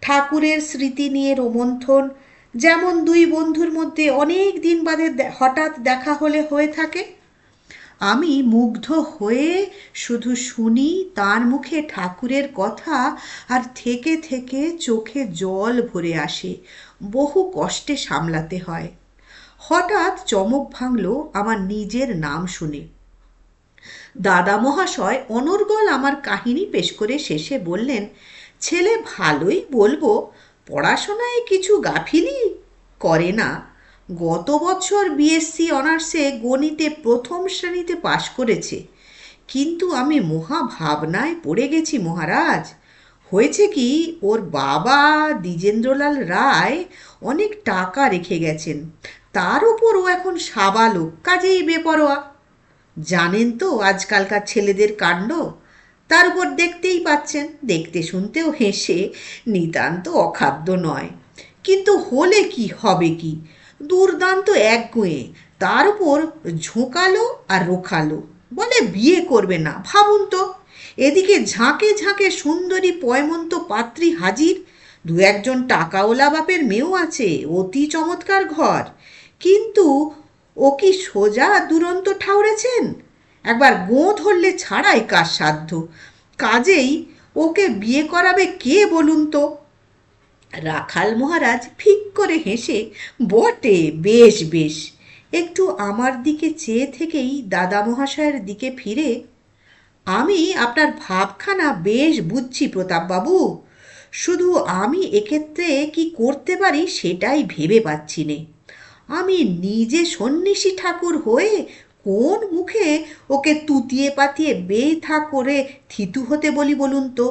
ঠাকুরের স্মৃতি নিয়ে রোমন্থন, যেমন 2 বন্ধুর মধ্যে অনেক দিন বাদে হঠাৎ দেখা হলে হয়ে থাকে। আমি মুগ্ধ হয়ে শুধু শুনি তার মুখে ঠাকুরের কথা, আর থেকে থেকে চোখে জল ভরে আসে, বহু কষ্টে সামলাতে হয়। হঠাৎ চমক ভাঙল আমার নিজের নাম শুনে। দাদা মহাশয় অনর্গল আমার কাহিনী পেশ করে শেষে বললেন, ছেলে ভালোই বলবো, পড়াশোনায় কিছু গাফিলি করে না। গত বছর বিএসসি অনার্সে গণিতে 1ম শ্রেণীতে পাশ করেছে। কিন্তু আমি মহা ভাবনায় পড়ে গেছি মহারাজ। হয়েছে কি, ওর বাবা দ্বিজেন্দ্রলাল রায় অনেক টাকা রেখে গেছেন, তার উপর ও এখন সাবালক, কাজেই বেপরোয়া। জানেন তো আজকালকার ছেলেদের কাণ্ড, তার উপর দেখতেই পাচ্ছেন, দেখতে শুনতেও হেসে নিতান্ত অখাদ্য নয়। কিন্তু হলে কি হবে কি, দুর্দান্ত একগুঁয়ে, তার উপর ঝোঁকালো আর রোখালো, বলে বিয়ে করবে না। ভাবুন তো, এদিকে ঝাঁকে ঝাঁকে সুন্দরী পয়মন্ত পাত্রী হাজির, 2-1 টাকাওয়ালা বাপের মেয়েও আছে, অতি চমৎকার ঘর। কিন্তু ও কি সোজা দুরন্ত ঠাউরেছেন? একবার গোঁ ধরলে ছাড়াই কার সাধ্য। কাজেই ওকে বিয়ে করাবে কে বলুন তো? রাখাল মহারাজ ফিক করে হেসে, বটে, বেশ বেশ, একটু আমার দিকে চেয়ে থেকেই দাদা মহাশয়ের দিকে ফিরে, আমি আপনার ভাবখানা বেশ বুঝছি প্রতাপবাবু, শুধু আমি এক্ষেত্রে কি করতে পারি সেটাই ভেবে পাচ্ছি নে। আমি নিজে সন্ন্যাসী ঠাকুর হয়ে কোন মুখে ওকে তুতিয়ে পাতিয়ে বেথা করে থিতু হতে বলি বলুন তো?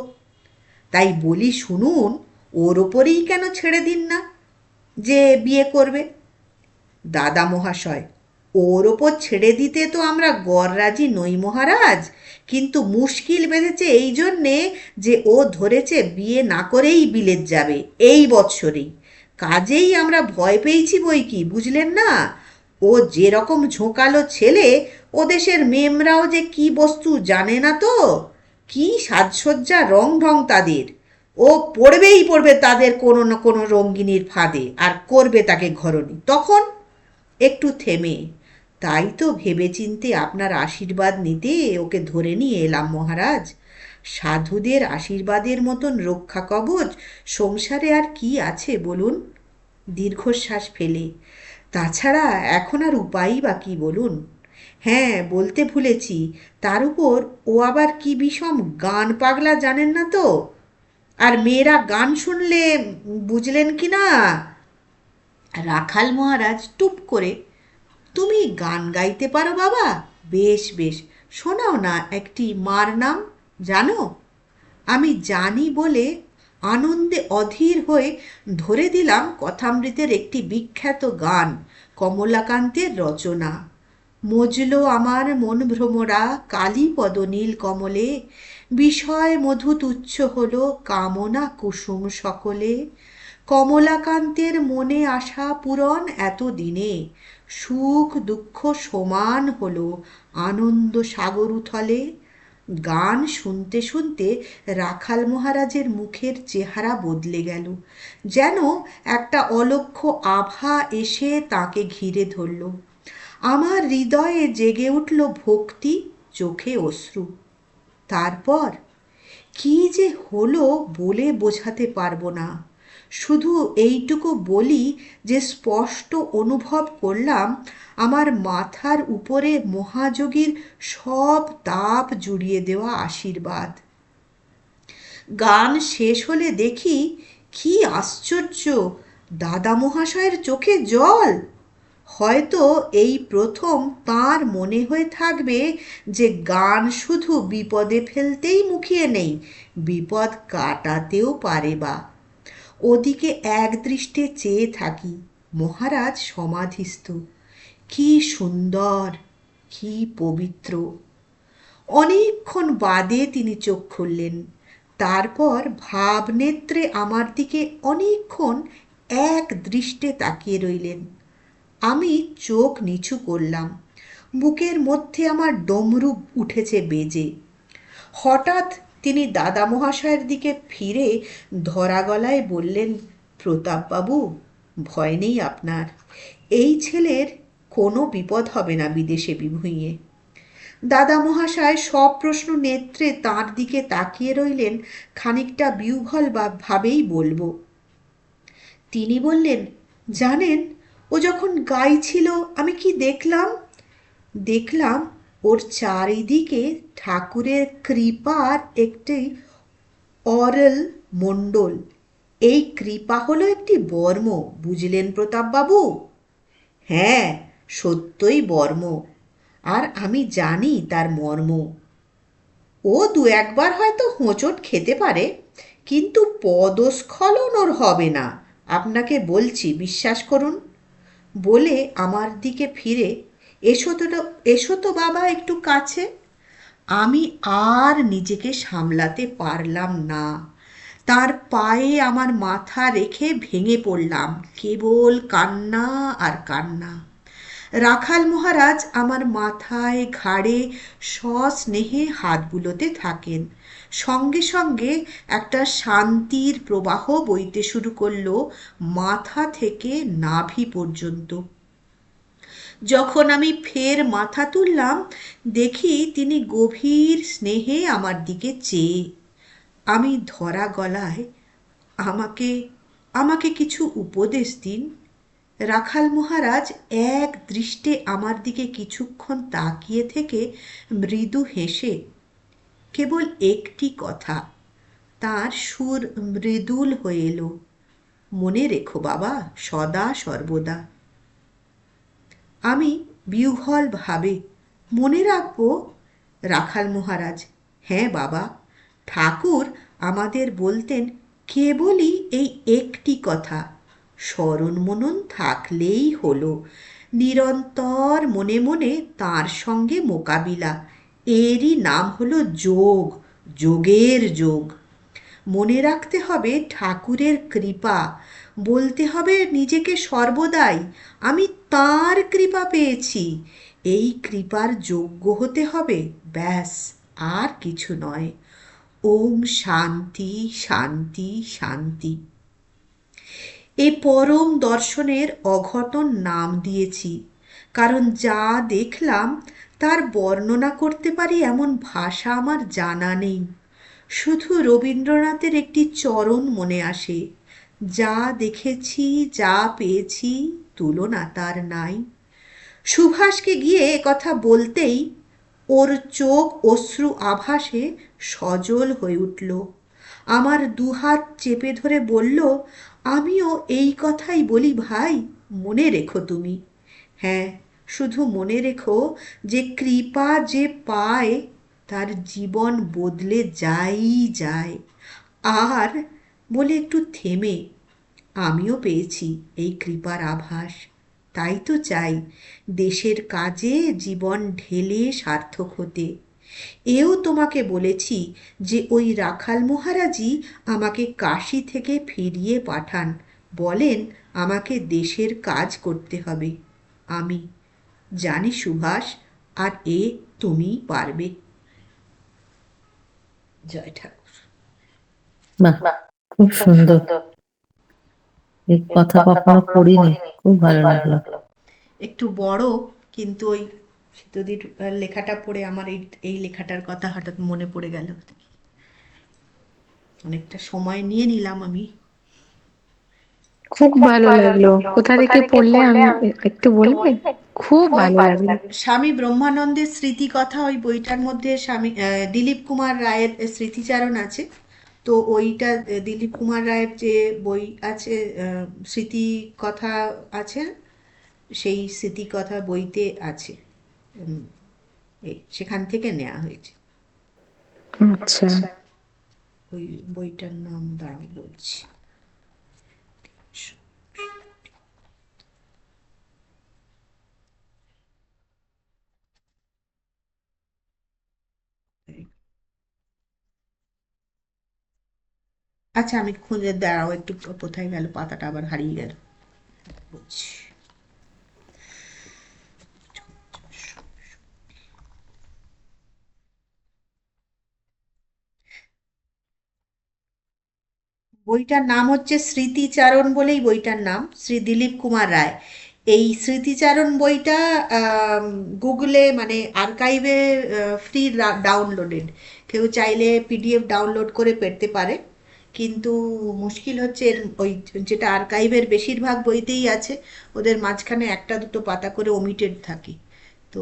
তাই বলি শুনুন, ওর ওপরেই কেন ছেড়ে দিন না যে বিয়ে করবে? দাদা মহাশয়, ওর ওপর ছেড়ে দিতে তো আমরা গররাজি নই মহারাজ, কিন্তু মুশকিল বেঁধেছে এই জন্যে যে ও ধরেছে বিয়ে না করেই বিলেত যাবে এই বৎসরেই। কাজেই আমরা ভয় পেয়েছি বই কি, বুঝলেন না? ও যেরকম ঝোঁকালো ছেলে, ও দেশের মেমরাও যে কি বস্তু জানে না তো, কি সাজসজ্জা রং ঢং তাদের, ও পড়বেই পড়বে তাদের কোনো না কোনো রঙ্গিনীর ফাঁদে, আর করবে তাকে ঘরণী। তখন একটু থেমে, তাই তো ভেবেচিন্তে আপনার আশীর্বাদ নিতে ওকে ধরে নিয়ে এলাম মহারাজ। সাধুদের আশীর্বাদের মতন রক্ষা কবচ সংসারে আর কি আছে বলুন? দীর্ঘশ্বাস ফেলে, তাছাড়া এখন আর উপায়ই বা কি বলুন? হ্যাঁ, বলতে ভুলেছি, তার উপর ও আবার কি বিষম গান পাগলা জানেন না তো? আর মেয়েরা গান শুনলে, বুঝলেন কি না? রাখাল মহারাজ টুপ করে, তুমি গান গাইতে পারো বাবা? বেশ বেশ, শোনাও না একটি মার নাম, জানো? আমি জানি বলে আনন্দে অধীর হয়ে ধরে দিলাম কথামৃতের একটি বিখ্যাত গান, কমলাকান্তের রচনা। মজলো আমার মন ভ্রমরা কালীপদ নীল কমলে, বিষয় মধু তুচ্ছ হলো কামনা কুসুম সকলে। কমলাকান্তের মনে আশা পূরণ এত দিনে, সুখ দুঃখ সমান হলো আনন্দ সাগর উথলে। গান শুনতে শুনতে রাখাল মহারাজের মুখের চেহারা বদলে গেল, যেন একটা অলক্ষ্য আভা এসে তাকে ঘিরে ধরল। আমার হৃদয়ে জেগে উঠল ভক্তি, চোখে অশ্রু। তারপর কি যে হলো বলে বোঝাতে পারবো না। শুধু এইটুকু বলি যে স্পষ্ট অনুভব করলাম আমার মাথার উপরে মহাযোগীর সব তাপ জুড়িয়ে দেওয়া আশীর্বাদ। গান শেষ হলে দেখি, কি আশ্চর্য, দাদা মহাশয়ের চোখে জল। হয়তো এই প্রথম তাঁর মনে হয়ে থাকবে যে গান শুধু বিপদে ফেলতেই মুখিয়ে নেই, বিপদ কাটাতেও পারে বা। ওদিকে এক দৃষ্টে চেয়ে থাকি, মহারাজ সমাধিস্থ। কি সুন্দর, কি পবিত্র! অনেকক্ষণ বাদে তিনি চোখ খুললেন, তারপর ভাবনেত্রে আমার দিকে অনেকক্ষণ এক দৃষ্টে তাকিয়ে রইলেন। আমি চোখ নিচু করলাম, বুকের মধ্যে আমার ডমরু উঠেছে বেজে। হঠাৎ তিনি দাদা মহাশয়ের দিকে ফিরে ধরা গলায় বললেন, প্রতাপবাবু, ভয় নেই আপনার, এই ছেলের কোনো বিপদ হবে না বিদেশে বিভুঁইয়ে। দাদা মহাশয় সপ্রশ্ন নেত্রে তাঁর দিকে তাকিয়ে রইলেন, খানিকটা বিহ্বল ভাবেই বলবো। তিনি বললেন, জানেন, ও যখন গাইছিল আমি কি দেখলাম? দেখলাম ওর চারিদিকে ঠাকুরের কৃপার একটি অরল মণ্ডল। এই কৃপা হলো একটি বর্ম, বুঝলেন প্রতাপবাবু? হ্যাঁ, সত্যই বর্ম, আর আমি জানি তার মর্ম। ও দু একবার হয়তো হোঁচট খেতে পারে, কিন্তু পদস্খলন ওর হবে না, আপনাকে বলছি, বিশ্বাস করুন। বলে আমার দিকে ফিরে, এসো তো বাবা একটু কাছে। আমি আর নিজেকে সামলাতে পারলাম না, তার পায়ে আমার মাথা রেখে ভেঙে পড়লাম, কেবল কান্না আর কান্না। রাখাল মহারাজ আমার মাথায় ঘাড়ে সস্নেহে হাত বুলোতে থাকেন, সঙ্গে সঙ্গে একটা শান্তির প্রবাহ বইতে শুরু করলো মাথা থেকে নাভি পর্যন্ত। যখন আমি ফের মাথা তুললাম, দেখি তিনি গভীর স্নেহে আমার দিকে চেয়ে। আমি ধরা গলায়, আমাকে আমাকে কিছু উপদেশ দিন। রাখাল মহারাজ এক দৃষ্টে আমার দিকে কিছুক্ষণ তাকিয়ে থেকে মৃদু হেসে কেবল একটি কথা, তার সুর মৃদুল হয়ে এলো, মনে রেখো বাবা, সদা সর্বদা। আমি বিহ্বল ভাবে, মনে রাখবো? রাখাল মহারাজ, হ্যাঁ বাবা, ঠাকুর আমাদের বলতেন কেবলই এই একটি কথা, স্মরণ মনন থাকলেই হলো, নিরন্তর মনে মনে তার সঙ্গে মোকাবিলা, এরই নাম হলো যোগ, যোগের যোগ। মনে রাখতে হবে ঠাকুরের কৃপা, বলতে হবে নিজেকে সর্বদাই আমি তাঁর কৃপা পেয়েছি, এই কৃপার যোগ্য হতে হবে, ব্যাস, আর কিছু নয়। ওম শান্তি শান্তি শান্তি। এই পরম দর্শনের অঘটন নাম দিয়েছি, কারণ যা দেখলাম তার বর্ণনা করতে পারি এমন ভাষা আমার জানা নেই। শুধু রবীন্দ্রনাথের একটি চরণ মনে আসে, যা দেখেছি যা পেয়েছি তুলনা তার নাই। সুভাষকে গিয়ে একথা বলতেই ওর চোখ অশ্রু আভাসে সজল হয়ে উঠল। আমার দুহাত চেপে ধরে বলল, আমিও এই কথাই বলি ভাই, মনে রেখো তুমি। হ্যাঁ, শুধু মনে রেখো যে কৃপা যে পায় তার জীবন বদলে যায়ই যায়। আর বলে একটু থেমে, আমিও পেয়েছি এই কৃপার আভাস, তাই তো চাই দেশের কাজে জীবন ঢেলে সার্থক হতে। এও তোমাকে বলেছি যে ওই রাখাল মহারাজই আমাকে কাশী থেকে ফিরিয়ে পাঠান, বলেন আমাকে দেশের কাজ করতে হবে। আমি জানি সুভাষ, আর এ তুমিই পারবে। জয় ঠাকুর। বাহ, খুব সুন্দর। এই কথা কখনো পড়িনি, খুব ভালো লাগলো। একটু বড়, কিন্তু ওই শীতদির লেখাটা পড়ে আমার এই এই লেখাটার কথা হঠাৎ মনে পড়ে গেল। অনেকটা সময় নিয়ে নিলাম আমি। খুব ভালো লাগলো। কোথা থেকে পড়লে আমি একটু বলবে? খুব ভালো লাগলো। স্বামী ব্রহ্মানন্দের স্মৃতিকথা, ওই বইটার মধ্যে স্বামী দিলীপ কুমার রায়ের স্মৃতিচারণ আছে। তো ওইটা দিলীপ কুমার রায়ের যে বই আছে, স্মৃতিকথা আছে, সেই স্মৃতিকথা বইতে আছে। এই সেখান থেকে নেওয়া হয়েছে। আচ্ছা, ওই বইটার নাম দাঁড়াও বলছি। আচ্ছা, আমি খুঁজে, দাঁড়াও একটু, কোথায় গেল পাতাটা, আবার হারিয়ে গেল। বলছি, বইটার নাম হচ্ছে স্মৃতিচারণ বলেই বইটার নাম, শ্রী দিলীপ কুমার রায়। এই স্মৃতিচারণ বইটা গুগলে মানে আর্কাইভে ফ্রি ডাউনলোডেড, কেউ চাইলে পিডিএফ ডাউনলোড করে পেতে পারে। কিন্তু মুশকিল হচ্ছে ওই যেটা আর্কাইভের বেশিরভাগ বইতেই আছে, ওদের মাঝখানে একটা দুটো পাতা করে ওমিটেড থাকে। তো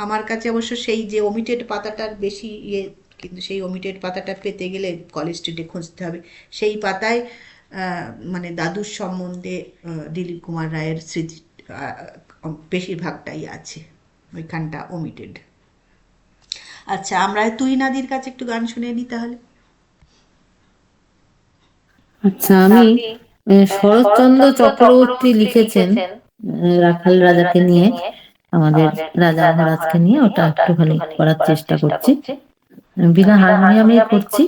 আমার কাছে অবশ্য সেই যে ওমিটেড পাতাটার বেশি ইয়ে, কিন্তু সেই ওমিটেড পাতাটা পেতে গেলে কলেজ স্ট্রিটে খুঁজতে হবে। সেই পাতায় মানে দাদুর সম্বন্ধে দিলীপ কুমার রায়ের স্মৃতি বেশিরভাগটাই আছে, ওইখানটা ওমিটেড। আচ্ছা, আমরা তুই নাদির কাছে একটু গান শুনে নিই তাহলে। আচ্ছা, আমি শরৎচন্দ্র চক্রবর্তী লিখেছেন রাখাল রাজাকে নিয়ে, আমাদের রাজা মহারাজকে নিয়ে, ওটা একটুখানি করার চেষ্টা করছি, বিনা হারমোনিয়ামেই করছি।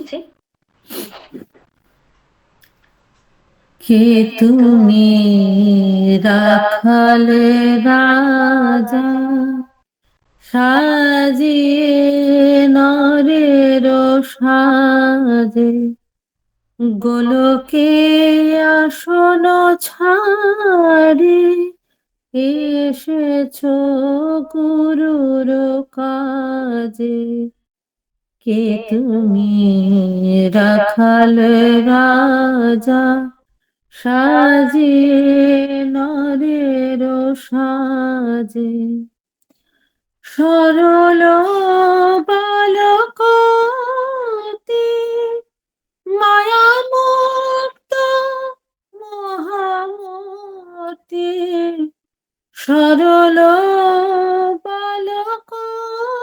কে তুমি রাখাল রাজা, সাজিয়ে নরের সাজে, গোলকে আসন ছাড়ে, এসেছো গুরুর কাজে, কে তুমি রাখাল রাজা, সাজিয়ে নরের সাজে, সরল বালকতি মায়া মুক্ত মহামতি, সরল বালকতি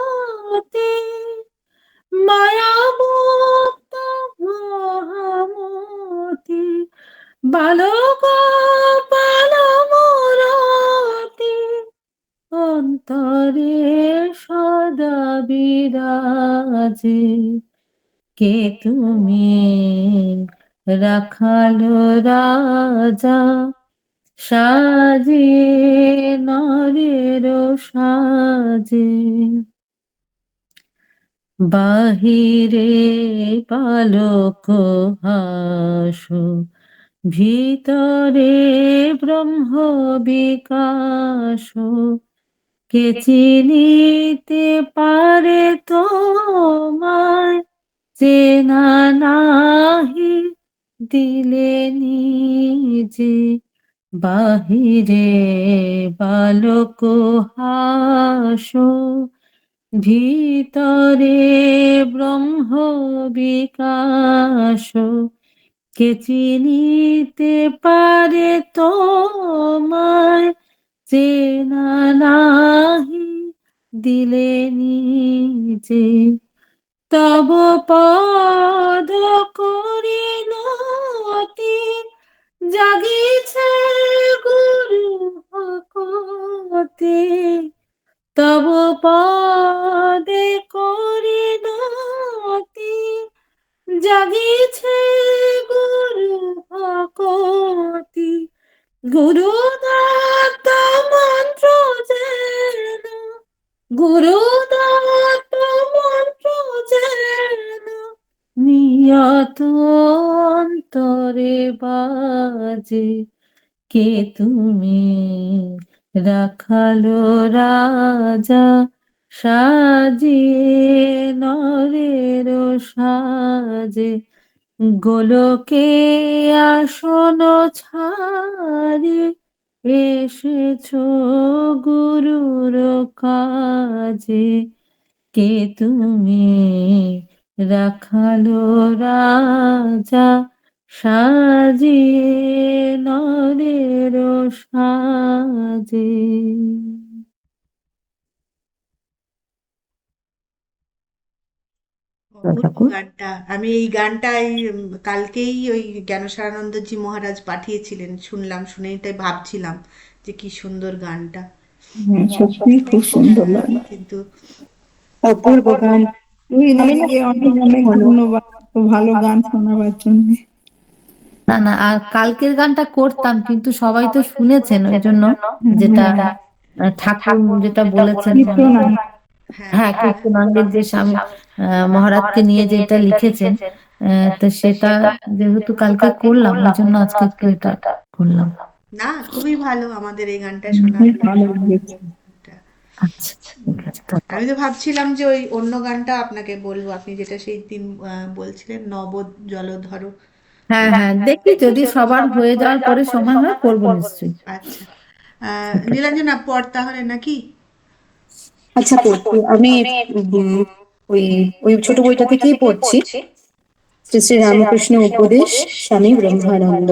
মায়া মুক্ত মহামতি, বালক বালমূরতি, অন্তরে সদা বিরাজে, কে তুমি রাখাল রাজা, সাজিয়ে নরের সাজে, বাহিরে বালক হাস, ভিতরে ব্রহ্ম বিকাশ, কে চিনিতে পারে তোমায়, চেনা নাহি দিলে নিজে, বাহিরে বালক হাস, ভিতরে ব্রহ্ম বিকাশ, কে চিনিতে পারে তোমায়, চেনা নাহি দিলে নিজে, তব পদ করিনতি, জাগিছে গুরু ভকতি, তব পদে করিনতি, জাগিছে গুরু ভকতি, গুরু দত্ত মন্ত্র যেন, গুরু দত্ত মন্ত্র যেন, নিয়ত অন্তরে বাজে, কে তুমি রাখাল রাজা, সাজিয়ে নরের সাজে, গোলকে আসন ছাড়ে, এসেছো গুরুর কাজে, কে তুমি রাখাল রাজা, সাজিয়ে নরের সাজে। অপূর্ব গানটা। আমি এই গানটা কালকেই ওই জ্ঞানসারানন্দজি মহারাজ পাঠিয়েছিলেন, শুনলাম, শুনেই তাই ভাবছিলাম যে কি সুন্দর গানটা। সত্যি খুব সুন্দর গান, কিন্তু অপূর্ব গান। দিদিকে অনেক অনেক ধন্যবাদ এত ভালো গান শোনাবার জন্য। না না, আর কালকের গানটা করতাম কিন্তু সবাই তো শুনেছেন, ওই জন্য যেটা ঠাকুর যেটা বলেছেন, চিত্রনায়ক। হ্যাঁ, হ্যাঁ কীর্তনাঙ্গের যে স্বামী মহারাজকে নিয়ে যেটা লিখেছেন, তো সেটা যেহেতু কালকে করলাম ওই জন্য আজকে একটু এটা করলাম। না, খুবই ভালো আমাদের এই গানটা শোনা খুব হলো। ভালো লেগেছে। আচ্ছা ঠিক আছে। আমি তো ভাবছিলাম যে ওই অন্য গানটা আপনাকে বলবো, আপনি যেটা সেই দিন বলছিলেন, নব জলধর। হ্যাঁ হ্যাঁ, দেখি যদি সবার হয়ে যাওয়ার পরে সময় হয় করবো নিশ্চয়ই। আচ্ছা, নীলাঞ্জনা পর তাহলে নাকি? আচ্ছা, পড়ছি আমি। উম, ওই ওই ছোট বইটা থেকেই পড়ছি। শ্রী শ্রী রামকৃষ্ণ উপদেশ স্বামী ব্রহ্মানন্দ।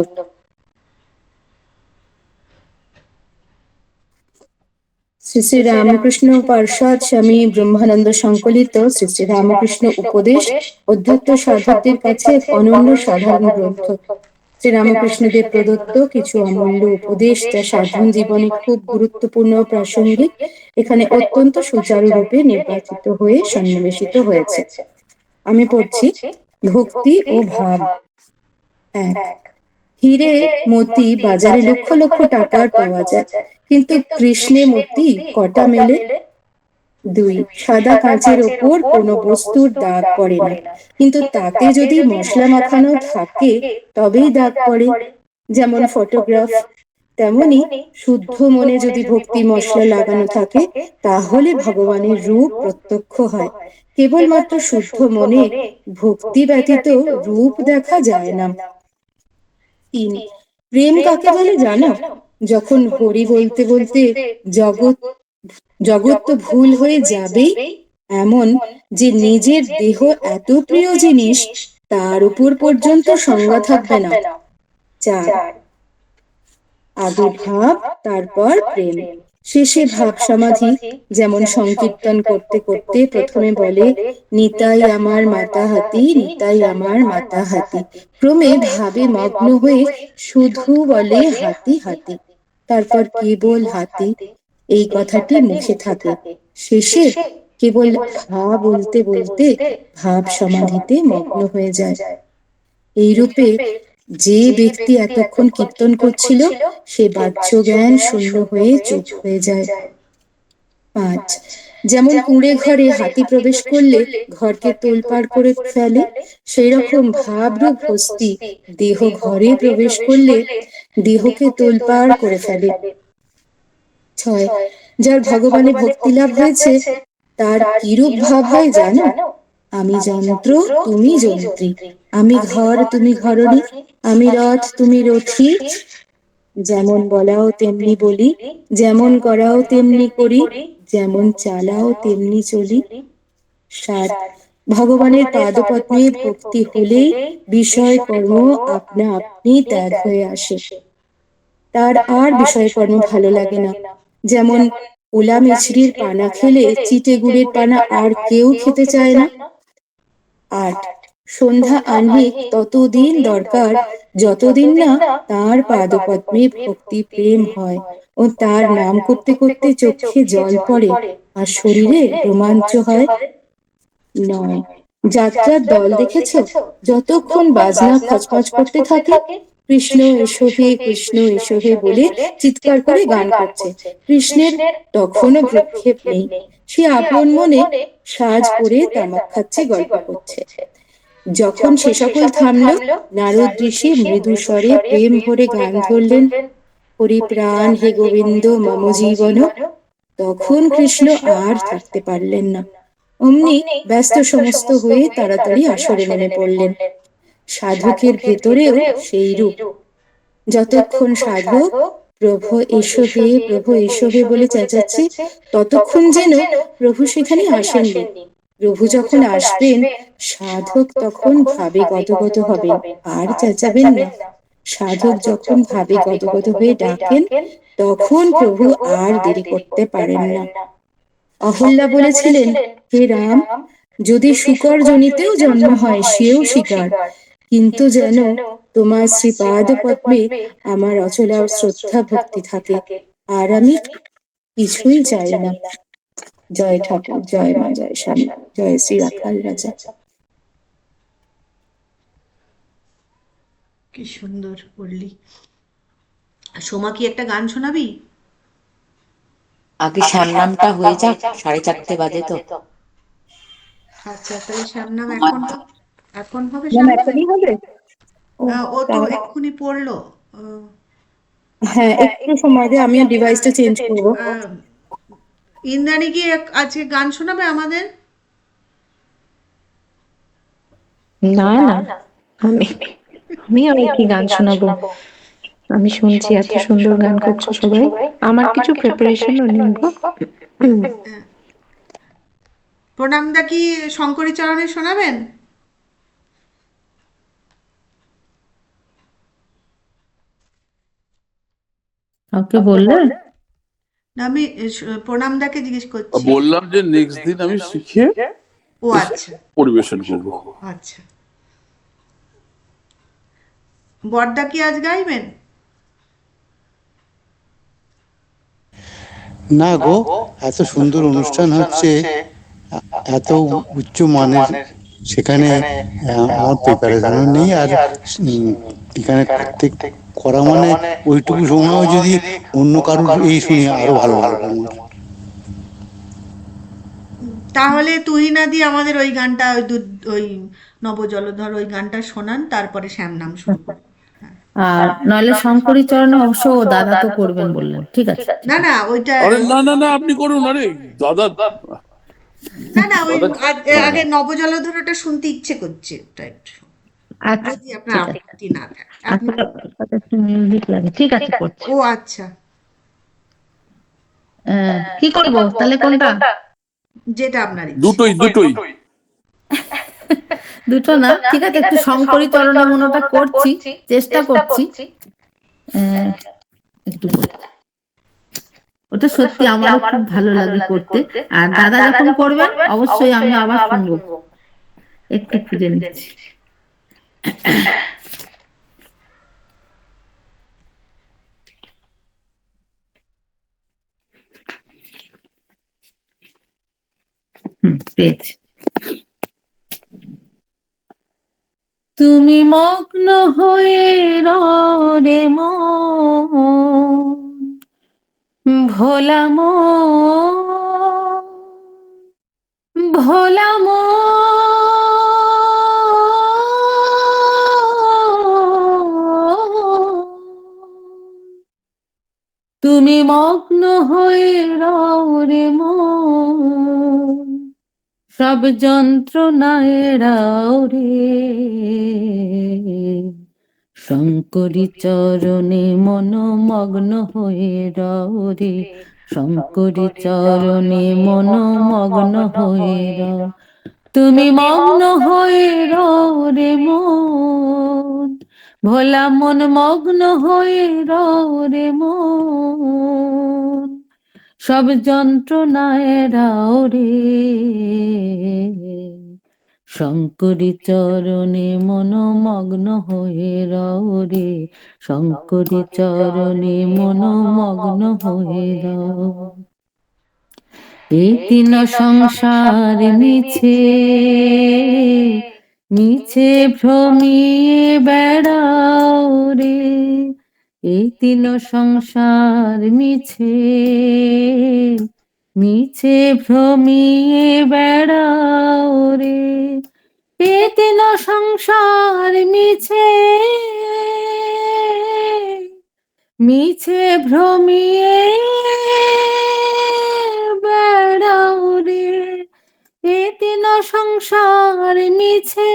শ্রী শ্রী রামকৃষ্ণ পার্ষদ স্বামী ব্রহ্মানন্দ সংকলিত শ্রী শ্রী রামকৃষ্ণ উপদেশ অধ্যত্ত সাধকদের কাছে এক অনন্য সাধারণ গ্রন্থ। শ্রী রামকৃষ্ণদেব প্রদত্ত কিছু অমূল্য উপদেশ যা সাধারণ জীবনে খুব গুরুত্বপূর্ণ ও প্রাসঙ্গিক, এখানে অত্যন্ত সুচারুরূপে নির্বাচিত হয়ে সন্নিবেশিত হয়েছে। আমি পড়ছি। ভক্তি ও ভাব। 1। হিরে মতি বাজারে লক্ষ লক্ষ টাকার পাওয়া যায়, কিন্তু কৃষ্ণে মতি কটা মেলে? 2। সাদা কাঁচের ওপর কোনো বস্তুর দাগ পড়ে না, কিন্তু তাতে যদি মশলা মাখানো থাকে তবেই দাগ পড়ে, যেমন ফটোগ্রাফ। তেমনি শুদ্ধ মনে যদি ভক্তি মশলা লাগানো থাকে তাহলে ভগবানের রূপ প্রত্যক্ষ হয়। কেবলমাত্র শুদ্ধ মনে ভক্তি ব্যতীত রূপ দেখা যায় না। 3. প্রেম কাকে বলে জানো? যখন হরি বলতে বলতে জগৎ জগৎ তো ভুল হয়ে যাবেই, এমন যে নিজের দেহ এত প্রিয় জিনিস তার উপর পর্যন্ত সংজ্ঞা থাকবে না। 4. আগে ভাব, তারপর প্রেম, শেষে ভাব সমাধি। যেমন সংকীর্তন করতে করতে প্রথমে বলে নিতাই আমার মাতা হাতি, নিতাই আমার মাতা হাতি, ক্রমে ভাবে মগ্ন হয়ে শুধু বলে হাতি হাতি, তারপর কেবল হাতি এই কথাটি মুখে থাকে, শেষে কেবল ভা বলতে বলতে ভাব সমাধিতে মগ্ন হয়ে যায়। এইরূপে যে ব্যক্তি এতক্ষণ কীর্তন করছিল সে বাহ্য জ্ঞান শূন্য হয়ে চুপ হয়ে যায়। 5. যেমন কুঁড়ে ঘরে হাতি প্রবেশ করলে ঘরকে তোলপাড় করে ফেলে, সেই রকম ভাবরূপ হস্তি দেহ ঘরে প্রবেশ করলে দেহকে তোলপাড় করে ফেলে। 6. যার ভগবানে ভক্তি লাভ হয়েছে তার কিরূপ ভাব হয় জানো? আমি যন্ত্র, তুমি যন্ত্রী, আমি ঘর, তুমি ঘরণী, আমি রথ, তুমি রথী, যেমন বলাও তেমনি বলি, যেমন করাও তেমনি করি, যেমন চালাও তেমনি চলি। 7. ভগবানের পাদপদ্মে ভক্তি হলেই বিষয় কর্ম আপনা আপনি ত্যাগ হয়ে আসে, তার আর বিষয় কর্ম ভালো লাগে না। যেমন ওলা মিছরির পানা খেলে চিটে গুড়ের পানা আর কেউ খেতে চায় না। 8. সন্ধ্যা আহ্নিক ততদিন দরকার যতদিন না তার পাদপদ্মে ভক্তি প্রেম হয় ও তার নাম করতে করতে চোখে জল পড়ে আর শরীরে রোমাঞ্চ হয়। 9. যাত্রার দল দেখেছ? যতক্ষণ বাজনা খচখচ করতে থাকে কৃষ্ণ এসো হে, কৃষ্ণ এসো হে বলে চিৎকার করে গান করছে, কৃষ্ণের তখনও ভ্রুক্ষেপ নেই, সে আপন মনে সাজ করে তামাক খাচ্ছে, গল্প করছে। যখন সে সকল থামল নারদ ঋষি মৃদু স্বরে প্রেম ভরে গান ধরলেন, হরি প্রাণ হে গোবিন্দ মম জীবন, তখন কৃষ্ণ আর থাকতে পারলেন না, অমনি ব্যস্ত সমস্ত হয়ে তাড়াতাড়ি আসরে নেমে পড়লেন। সাধকের ভেতরেও সেই রূপ। যতক্ষণ সাধক প্রভু এসো হে, প্রভু এসো হে বলে চেঁচাচ্ছে ততক্ষণ যেন প্রভু সেখানে আসেননি। প্রভু যখন আসবেন সাধক তখন ভাবে গদগদ হবেন, আর চেঁচাবেন না। সাধক যখন ভাবে গদগদ হয়ে ডাকেন তখন প্রভু আর দেরি করতে পারেন না। অহল্যা বলেছিলেন, হে রাম, যদি শুকর জনিতেও জন্ম হয় সেও স্বীকার, কিন্তু যেন তোমার শ্রীপাদ পদ্মে আমার অচলা শ্রদ্ধা ভক্তি থাকে, আর আমি কিছুই চাই না। জয় ঠাকুর, জয় মা, জয় স্বামী, জয় শ্রী রাখাল রাজা। কি সুন্দর বললি। সোমা কি একটা গান শোনাবি? আগে শ্যামনামটা হয়ে যাক, 4:30 বাজে তো। আচ্ছা, তাহলে শ্যামনাম এখন এখন হবে ম্যাম শ্যামনাম? এখনই হবে? ও তো এক্ষুনি পড়লো। হ্যাঁ, একটু সময় দিয়ে আমিও ডিভাইসটা চেঞ্জ করবো। ইন্দ্রাণী কি আজকে গান শোনাবে আমাদের? না না, আমি আমি আর কি গান শোনাবো? আমি শুনছি এত সুন্দর গান করছো সবাই, আমার কিছু প্রিপারেশনও নেই গো। প্রণামদা কি শঙ্করী চরণে শোনাবেন? কাউকে বললে? না, আমি প্রণামদাকে জিজ্ঞেস করছি। বললাম যে নেক্সট দিন আমি শিখে ও আচ্ছা পরিবেশন করব। আচ্ছা। বড়দা কি আজ গাইবেন? না গো, এত সুন্দর অনুষ্ঠান হচ্ছে, এত উচ্চ মানের, সেখানে আমার প্রিপারেশনও নেই। আর এখানে প্রত্যেক করা মানে ওইটুকু সময়ও যদি অন্য কারোর এই শুনি আরো ভালো লাগবে আমার। তাহলে তুহিনা দি আমাদের ওই গানটা, ওই নবজলধর ওই গানটা শোনান, তারপরে শ্যামনাম শুরু করব। আর নইলে শঙ্করী চরণে অবশ্য ও দাদা তো করবেন বললেন, ঠিক আছে। না না ওইটা আরে না না না, আপনি করুন। আরে দাদা, না না ওই দাদা আগে নবজলধরটা শুনতে ইচ্ছে করছে, ওটা একটু আচ্ছা যদি আপনার ঠিক আছে। আপত্তি না থাকে আপনি। আসলে ওটাতে একটু মিউজিক লাগে, ঠিক আছে করছি। ও আচ্ছা, কি করব তাহলে, কোনটা? যেটা আপনার ইচ্ছে। দুটোই দুটোই। দুটো না, ঠিক আছে, একটু শঙ্করী চরণে মনটা করছি, চেষ্টা করছি। একটু ওটা সত্যি আমারও খুব ভালো লাগে করতে। আর দাদা যখন করবেন অবশ্যই আমি আবার শুনবো। একটু খুঁজে নিচ্ছি। পেয়েছি। তুমি মগ্ন হয়ে রে মন, ভোলা মন, ভোলা মন, তুমি মগ্ন হয়ে রে মন, সব যন্ত্রণায় রে, শঙ্করী চরণে মন মগ্ন হয়ে রে, শঙ্করী চরণে মন মগ্ন হয়ে তুমি মগ্ন হয়ে রে মন, ভোলা মন মগ্ন হয়ে রে মন, সব যন্ত্রণায় রে, শঙ্করী চরণে মন মগ্ন হয়ে রে, শঙ্করী চরণে মন মগ্ন হয়ে এই তিন সংসার মিছে মিছে ভ্রমিয়ে বেড়াও রে, এই তিন সংসার মিছে মিছে ভ্রমিয়ে বেড়াও রে, এই তিন সংসার মিছে মিছে ভ্রমিয়ে বেড়াও রে, এ তিন সংসার মিছে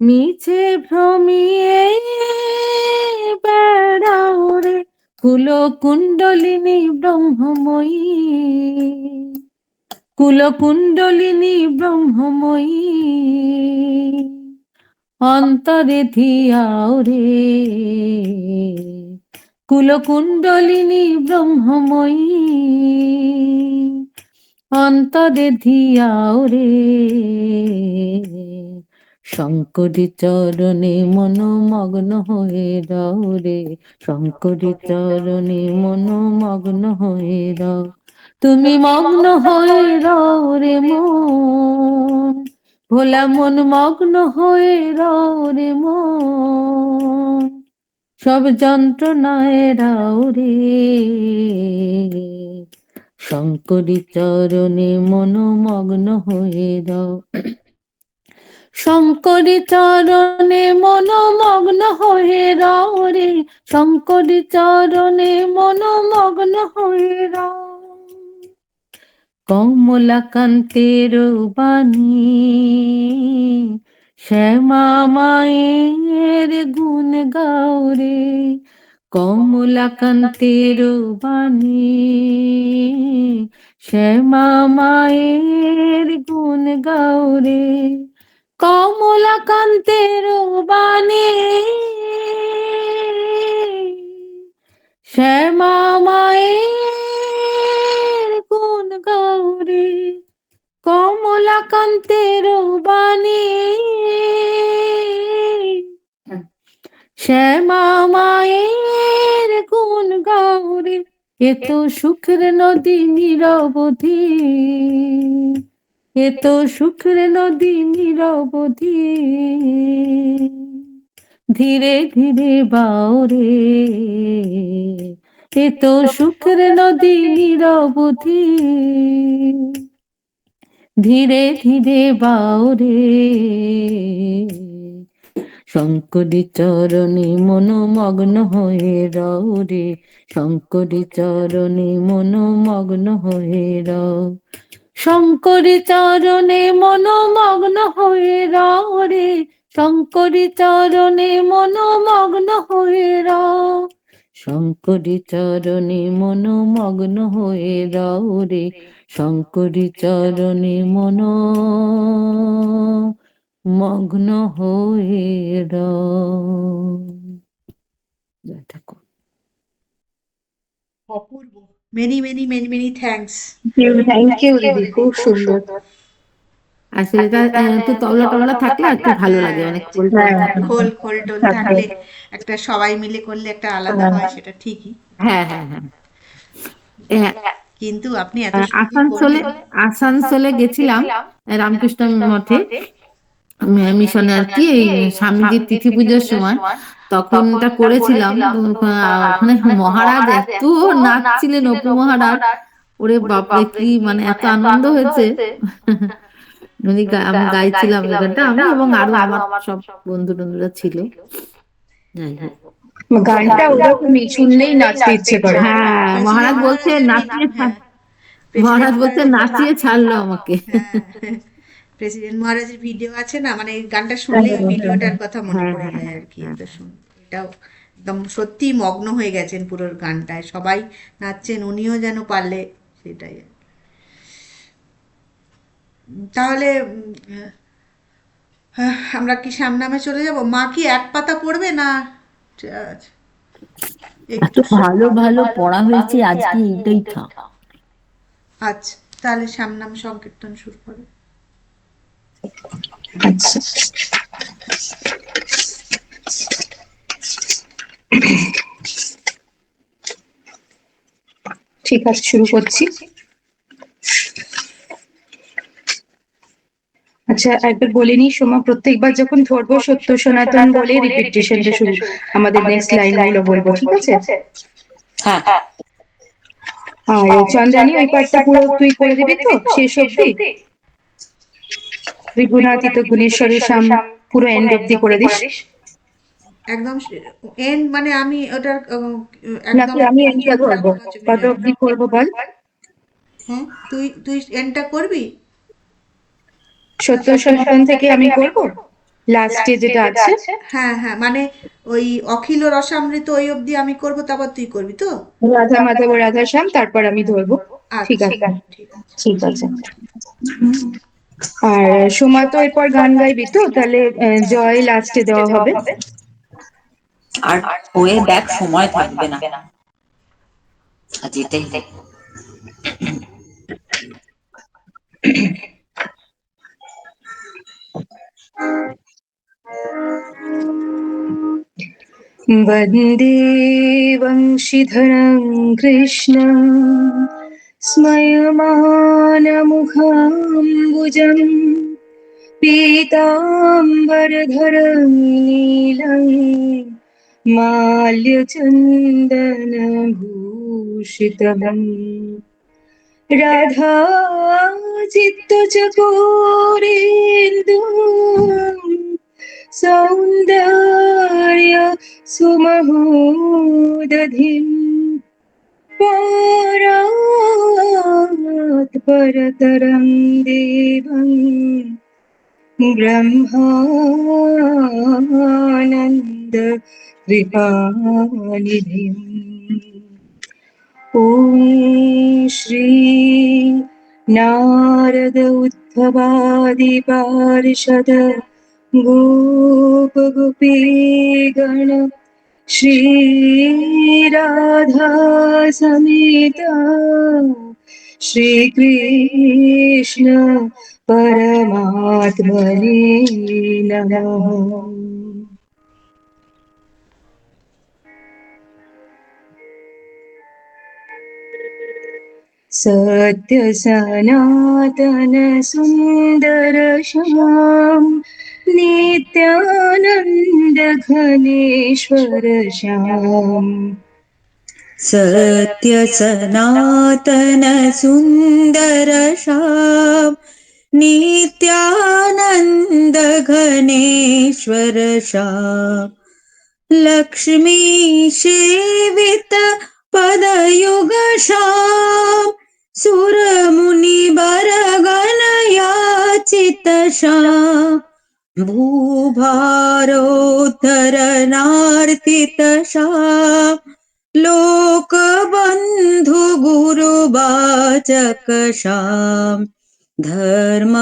মিছে ভ্রমিয়ে বেড়াও রে, কুল কুণ্ডলিনী ব্রহ্মময়ী, কুল কুণ্ডলিনী ব্রহ্মময়ী, অন্তরে ধিয়াও রে, কুল কুণ্ডলিনী ব্রহ্মময়ী, অন্তরে ধিয়াও রে, শঙ্করী চরণে মন মগ্ন হয়ে রে, শঙ্করী চরণে মন মগ্ন হয়ে তুমি মগ্ন হয়ে রে মন, ভোলা মন মগ্ন হয়ে রে মন, সব যন্ত্রণায় রে, শঙ্করী চরণে মন মগ্ন হয়ে শঙ্করী চরণে মন মগ্ন হয়ে রে, শঙ্করী চরণে মন মগ্ন হয়ে কমলাকান্তের বাণী, শ্যামা মায়ের গুণ গাও রে, কমলাকান্তের বাণী, শ্যামা মায়ের গুণ গাও রে, কমলাকান্তের বাণী, শ্যামা মায়ের গুণ গাও রে, কমলাকান্তের বাণী, শ্যামা মায়ের গুণ গাও রে, এত সুখের নদী নিরবধি, এত সুখের নদী নিরবধি, ধীরে ধীরে বাও রে, এত সুখের নদী নিরবধি, ধীরে ধীরে বাও রে, শঙ্করী চরণে মনোমগ্ন হয়ে রও রে, শঙ্করী চরণে মনোমগ্ন হয়ে রও, শঙ্করী চরণে মনোমগ্ন হয়ে রও রে, শঙ্করী চরণে মনোমগ্ন হয়ে রও, শঙ্করী চরণে মনোমগ্ন হয়ে রও রে, শঙ্করী চরণে মগ্ন হয়ে রও। জয় ঠাকুর। অপূর্ব। Many many many many thanks. Thank you দিদি, খুব সুন্দর। আসলে এটা একটু তবলা টবলা থাকলে একটু ভালো লাগে, মানে খোল টোল থাকলে। খোল খোল টোল থাকলে একটা সবাই মিলে করলে একটা আলাদা হয়, সেটা ঠিকই। হ্যাঁ হ্যাঁ হ্যাঁ। কিন্তু আপনি এত সুন্দর আসানসোলে করলেন। আসানসোলে গেছিলাম রামকৃষ্ণ মঠে মিশনে আর কি, এই স্বামীজির তিথি পুজোর সময়, তখন এটা করেছিলাম। ওখানে মহারাজ এত নাচছিলেন, অপু মহারাজ, ওরে বাপরে কি মানে এত আনন্দ হয়েছে। আমি গাইছিলাম এই গানটা, আমি এবং আরো আমার সব বন্ধু টন্ধুরা ছিল। যাই হোক, গানটা ওরকমই, শুনলেই নাচতে ইচ্ছে করে। হ্যাঁ, মহারাজ বলছে নাচিয়ে মহারাজ বলছে নাচিয়ে ছাড়লো আমাকে। প্রেসিডেন্ট মহারাজের ভিডিও আছে না, মানে এই গানটা শুনলে ওই ভিডিওটার কথা মনে পড়ে যায় আর কি। এত এটাও একদম সত্যি মগ্ন হয়ে গেছেন পুরো গানটায়, সবাই নাচছেন, উনিও যেন পারলে সেটাই। তাহলে আমরা কি সামনামে চলে যাব? মা কি এক পাতা পড়বে না এত ভালো ভালো পড়া হয়েছে আজকে, এইটাই থাক। আচ্ছা, তাহলে সামনাম সংকীর্তন শুরু করো। আচ্ছা, ঠিক আছে, শুরু করছি। আচ্ছা, একবার বলে নিই সোমা, প্রত্যেকবার যখন ধরবো সত্য সনাতন বলে রিপিটেশনটা শুরু, আমাদের নেক্সট লাইন গুলো বলবো, ঠিক আছে? হ্যাঁ। আর চন্দ্রানী, ওই পার্টটা পুরো তুই করে দিবি তো শেষ অব্দি? ত্রিগুণাতীত গুণেশ্বরের সাম পুরো এন্ড অব্দি করে দিস। একদম এন্ড মানে আমি ওটার নাকি আমি এন্ডটা করবো? কত অব্দি করবো বল? হ্যাঁ, তুই এন্ডটা করবি। সত্য সনাতন থেকে আমি করব লাস্টে যেটা আছে। হ্যাঁ হ্যাঁ, মানে ওই অখিল রসামৃত ওই অবধি আমি করব, তারপর তুই করবি তো? রাধা মাধব রাধা শ্যাম, তারপর আমি ধরবো। ঠিক আছে, ঠিক আছে। আর সোমা তো এরপর গান গাইবি তো, তাহলে জয় লাস্টে দেওয়া হবে। আর হয়ে দেখ, সময় থাকবে না, যেটাই হোক। वन्दे वंशीधरं कृष्णं स्मयमानमुखाम्बुजम् पीताम्बरधरं नीलं माल्यचन्दनभूषितम् राधाचित्तचकोरेन्दुम् सौन्दर्य सुमहोदधिम् परात् परतरं देवम् ब्रह्मानन्द कृपानिधिम्। ॐ श्री नारद उद्भवादि पार्षद गोप गोपीगण श्री राधा समेत श्री कृष्ण परमात्मने नमः। सत्य सनातन सुंदर श्याम नित्यानंद घनेश्वर श्याम। सत्य सनातन सुंदर श्याम नित्यानंद घनेश्वर घनेश्वर श्याम लक्ष्मी सेवित पदयुग श्याम सुर मुनि बर गण याचित श्याम भूभारोद्धरणार्थित श्याम लोक बंधु गुरु वाचक श्याम धर्म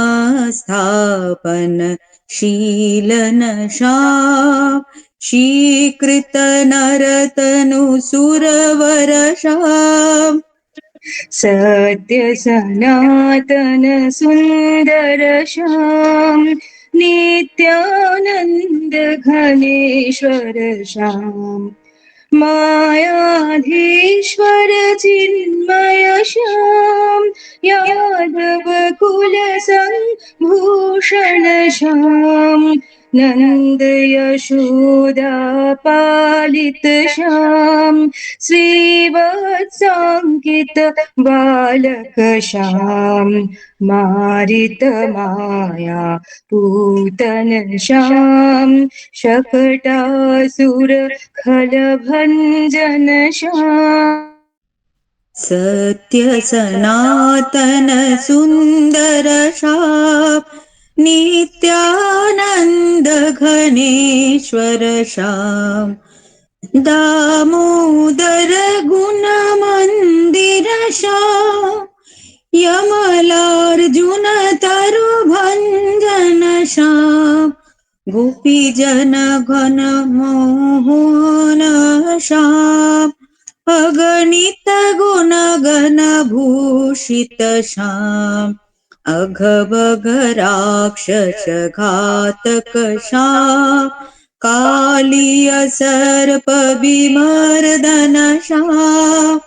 स्थापन शीलन श्याम शीकृत नरतनु सुरवर श्याम सत्य सनातन सुंदर श्याम नित्यानंद घनेश्वर श्याम मायाधीश्वर चिन्मय श्याम यादव कुल संभूषण श्याम नंद यशोदा पालित श्याम श्रीवत्सांकित बालक श्याम मारित माया पूतन श्याम शकटासुर खल भंजन श्याम सत्य सनातन सुंदर श्याम नित्यानंद घनेश्वर श्याम दामोदर गुण मंदिर श्याम यमलार्जुन तरु भंजन श्याम गोपी जन घन मोहन श्याम अगणित गुण गण भूषित श्याम अघबघ राक्षस घातक श्याम कालिय सर्प विमर्दन श्याम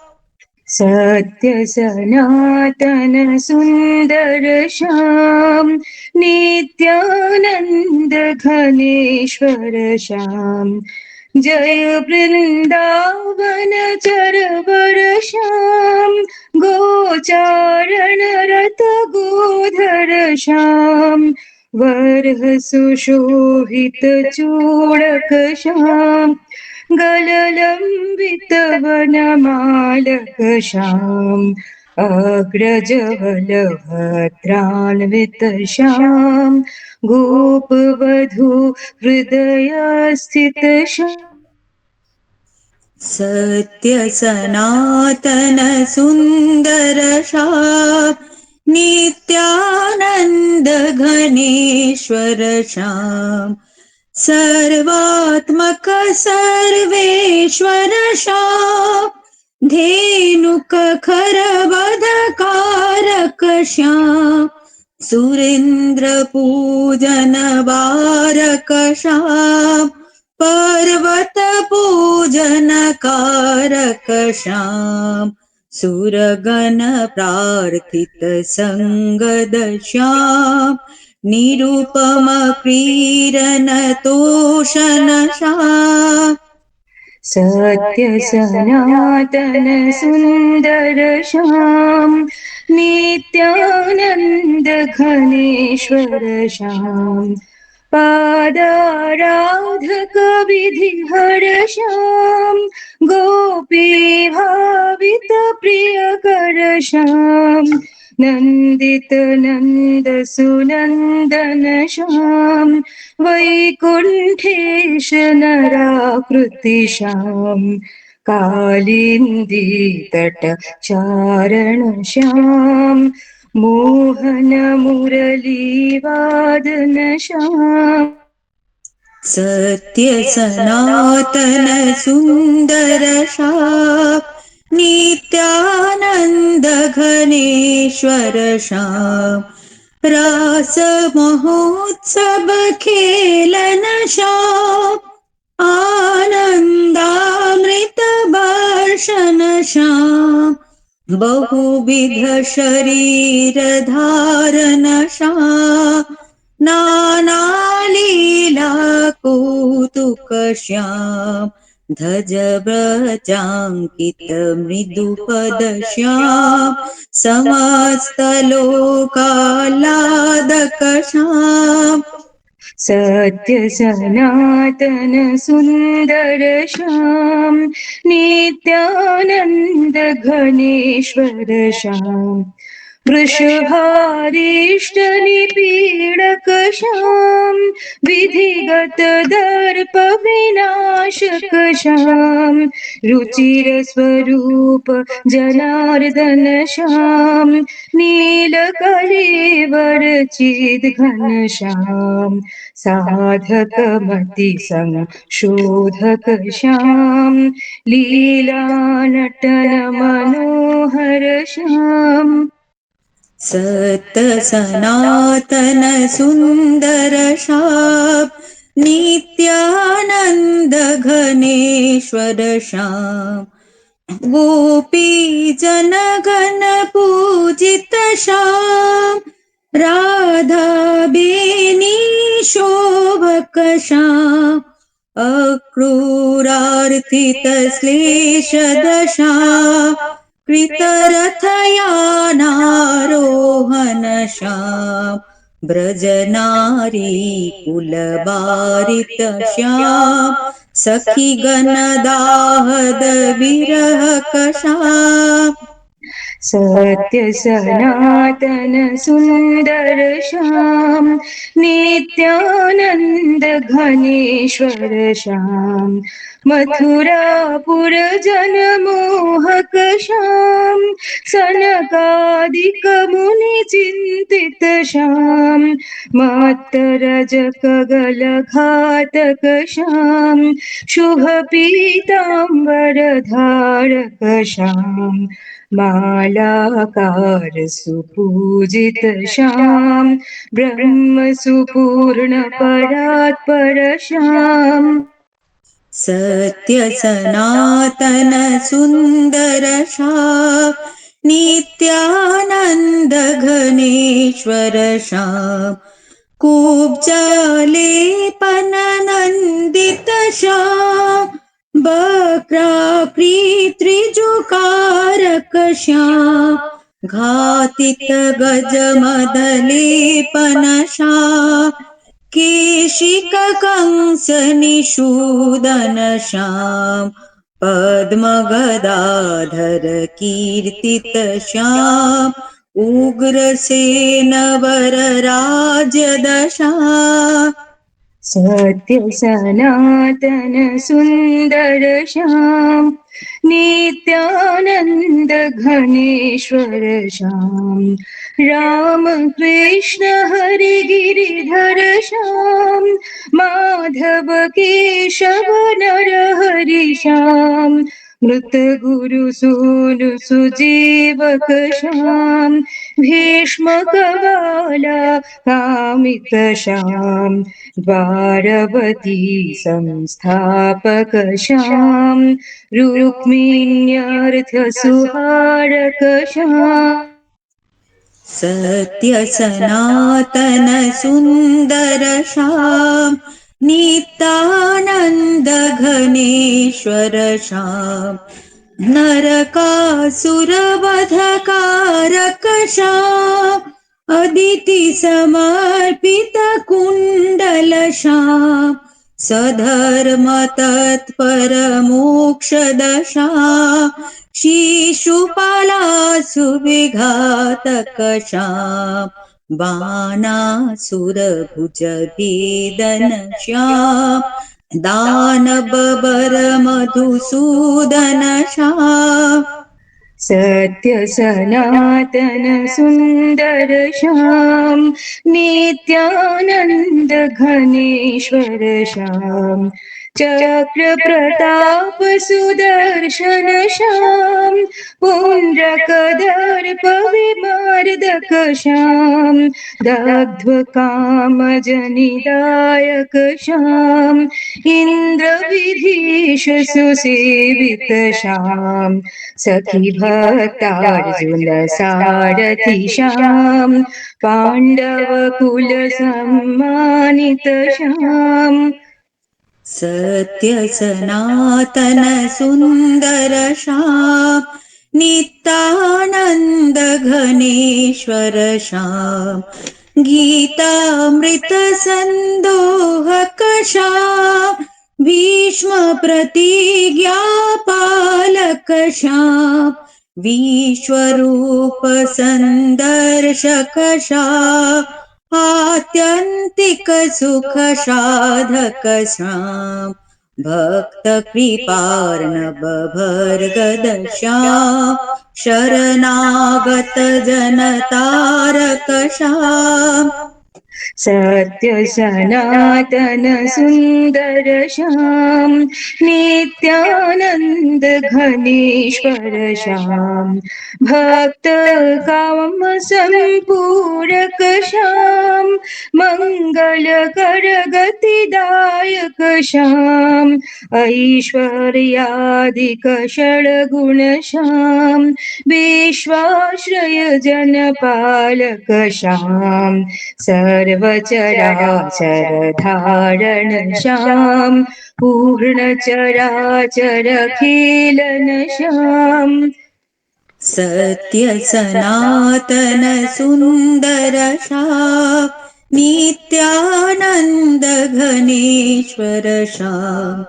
सत्य सनातन सुंदर श्याम नित्यानंद घनेश्वर श्याम जय वृंदावन चरवर श्याम गोचारण रत गोधर श्याम वरह सुशोभित चूड़क श्याम गललंबित वनमालक श्याम अग्रज बलभद्रान्वित श्याम गोपवधू हृदय स्थित श्याम सत्य सनातन सुंदर श्याम नित्यानंद घनेश्वर श्याम सर्वात्मक सर्वेश्वर श्याम धेनुक खर बधकारक श्याम सुरेंद्र पूजन बारक श्याम पर्वत पूजन कारक श्याम सुरगण प्रार्थित संगद श्याम निरुपम क्रीडन तोषण श्याम सत्य सनातन सुंदर श्याम नित्यानंद घनेश्वर श्याम पादाराधक विधि हर श्याम गोपी भावित प्रिय कर श्याम नंदित नंद सुनंदन श्याम वैकुंठेश नराकृति श्याम कालिंदी तट चारण श्याम मोहन मुरली वादन श्याम सत्य सनातन सुंदर श्याम नित्यानंद घनेश्वर श्याम रास महोत्सव खेलन श्याम आनंदामृत वर्षण श्याम बहुविध शरीर धारण श्याम नाना लीला कौतुक श्याम धज व्रजांकित मृदुपद श्याम समस्त लोकालादक श्याम सत्य सनातन सुंदर श्याम नित्यानंद घनेश्वर श्याम वृषभारिष्ट निपीडक श्याम विधिगत दर्प विनाशक श्याम रुचिर स्वरूप जनार्दन श्याम नीलकलेवर चिद घन श्याम साधक मति संशोधक श्याम लीला नटन मनोहर श्याम सत्य सनातन सुंदर श्याम नित्यानंद घनेश्वर श्याम गोपी जनगण पूजित श्याम राधा बेनी शोभक श्याम अक्रूरार्थित श्लेष दशाम कृतरथयानारोहण श्याम ब्रजनारी कुलबारित श्याम सखी गणदाहद विरह श्याम सत्य सनातन सुंदर श्याम नित्यानंद घनेश्वर श्याम मथुरापुर जनमोहक श्याम सनकादिक मुनि चिंतित श्याम मत्तरज कगल घातक श्याम शुभ पीतांबर धारक श्याम मालाकार सुपूजित श्याम ब्रह्म सुपूर्ण परात्पर श्याम सत्य सनातन सुंदर श्याम नित्यानंद घनेश्वर श्याम कुब्जलेपन नंदित श्याम बक्राकृ त्रिजुकारक श्याम घातित गज मदलेपन श्याम केशिक कंस निषूदन श्याम पद्म गदाधर कीर्तित श्याम उग्रसेन वर राजदशा सत्य सनातन सुंदर श्याम नित्यानंद घनेश्वर श्याम राम कृष्ण हरि गिरिधर श्याम माधव केशव नर हरि श्याम मृत गुरु सूनु सुजीवक श्याम भीष्म कबाला कामित श्याम द्वारवती संस्थापक श्याम रुक्मिण्यर्थ सुहारक श्याम सत्य सनातन सुंदर श्याम नित्यानंद घनेश्वर श्याम नरकासुरवधकारक श्याम अदिति समर्पित कुंडल श्याम सधर्म तत्पर मोक्षदशा शिशुपालासु विघातक श्याम बाणासुर भुज भेदन श्याम दानव बर मधुसूदन श्याम सत्य सनातन सुंदर श्याम नित्यानंद घनेश्वर श्याम चक्र प्रताप सुदर्शन श्याम पुंड्रक दर्प विमार्दक श्याम दग्ध्व काम जनिदायक श्याम इंद्र विधीश सुसेवित श्याम सखी भक्तार्जुन सारथि श्याम पांडव कुल सम्मानित श्याम सत्य सनातन सुंदर श्याम नित्यानंद घनेश्वर श्याम गीतामृतसन्दोहकशां भीष्मप्रतिज्ञापालकशां विश्वरूपसन्दर्शकशाम् आत्यन्तिकसुखसाधकशाम् भक्तकृपार्णवभर्गदशाम् शरणागतजनतारकशाम् सत्य सनातन सुंदर श्याम नित्यानंद घनेश्वर श्याम भक्त काम संपूरक श्याम मंगल कर गतिदायक श्याम ऐश्वर्यादिक षड्गुण श्याम विश्वाश्रय जन पालक श्याम सर्वचराचर धारण श्याम पूर्ण चराचर खीलन श्याम सत्य सनातन सुंदर श्याम नित्यानंद घनेश्वर श्याम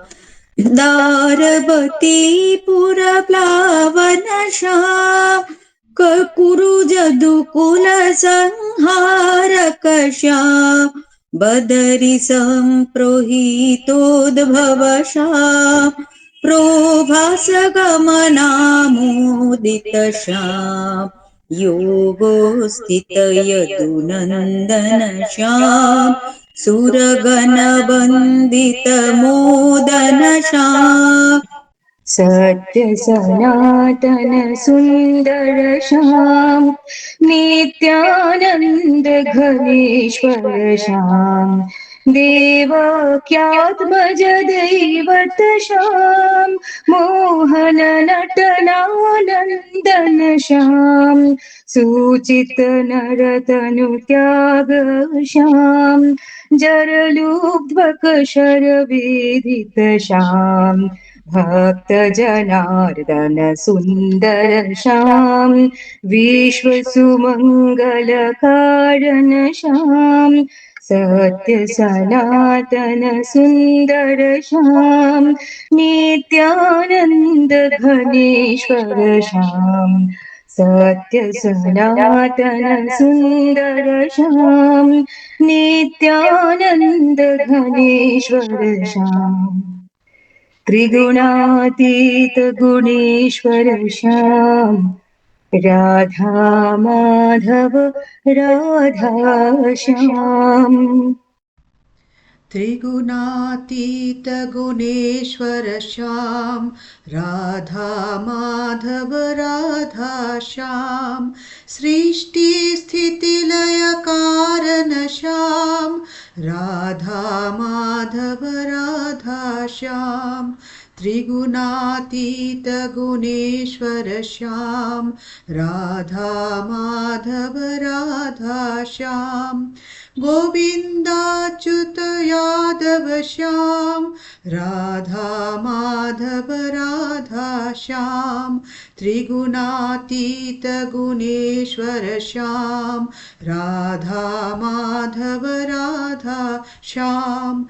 दारबती पुर प्लावन श्याम कुरुजदुकुल संहारक श्याम बदरी संप्रोहितोद्भव श्याम प्रोभास गमनामोदित श्याम योगो स्थित यदुनंदन श्याम सुरगण वंदित मोदन श्याम सत्य सनातन सुंदर श्याम नित्यानंद घनेश्वर श्याम देवक्यात्मज दैवत श्याम मोहन नटनानंदन श्याम सूचित नरतनु त्याग श्याम जरलुब्ध्वक शरवेदित श्याम भक्त जनार्दन सुंदर श्याम विश्व सुमंगल कारण श्याम सत्य सनातन सुंदर श्याम नित्यानंद घनेश्वर श्याम सत्य सनातन सुंदर श्याम नित्यानंद घनेश्वर श्याम त्रिगुणातीत गुणेश्वर श्याम राधा माधव राधा श्याम त्रिगुणातीत गुणेश्वर श्याम राधा माधव राधा श्याम सृष्टि स्थिति लय कारण श्याम राधा माधव राधा श्याम त्रिगुणातीत गुणेश्वर श्याम राधा माधव राधा श्याम गोविंदाच्युत यादव श्याम राधा माधव राधा श्याम त्रिगुणातीत गुणेश्वर श्याम राधा माधव राधा श्याम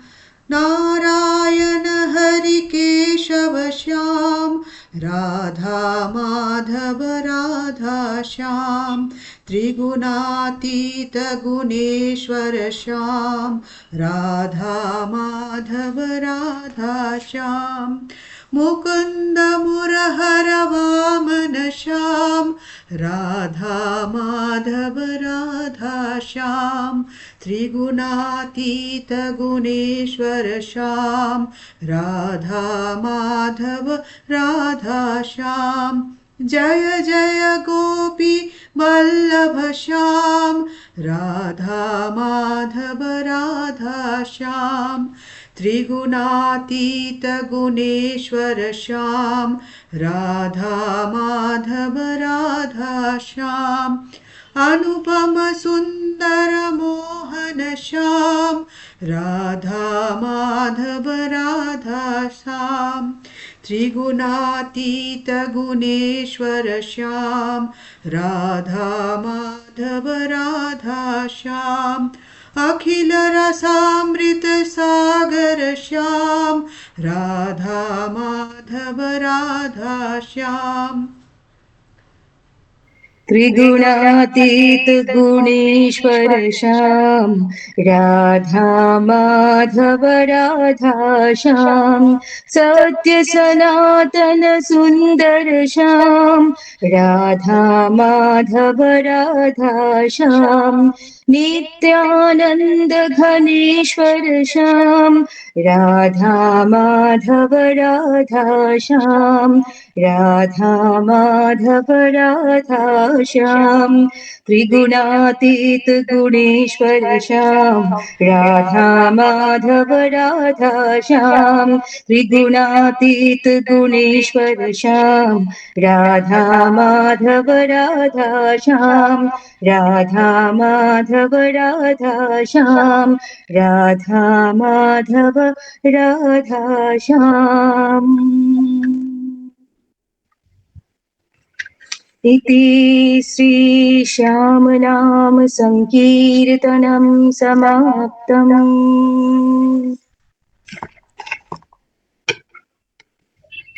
नारायण हरि केशव श्याम राधा माधव राधा श्याम त्रिगुणातीत गुणेश्वर श्याम राधा माधव राधा श्याम मुकुंद मुरहर वामन श्याम राधा माधव राधा श्याम त्रिगुणातीत गुणेश्वर श्याम राधा माधव राधा श्याम जय जय गोपी वल्लभ श्याम राधा माधव राधा श्याम त्रिगुणातीत गुणेश्वर श्याम राधा माधव राधा श्याम अनुपम सुंदर मोहन श्याम राधा माधव राधा श्याम त्रिगुणातीत गुणेश्वर श्याम राधा माधव राधा श्याम अखिल रसामृत सागर श्याम राधा माधव राधा श्याम त्रिगुणातीत गुणेश्वर श्याम राधा माधव राधा श्याम सत्य सनातन सुंदर श्याम राधा माधव राधा श्याम नित्यानंद घनेश्वर श्याम राधा माधव राधा श्याम राधा माधव राधा श्याम त्रिगुणातीत गुणेश्वर श्याम राधा माधव राधा श्याम त्रिगुणातीत गुणेश्वर श्याम राधा माधव राधा श्याम राधा माधव राधा श्याम राधा माधव राधा श्याम इति श्री श्याम नाम संकीर्तनम समाप्तम।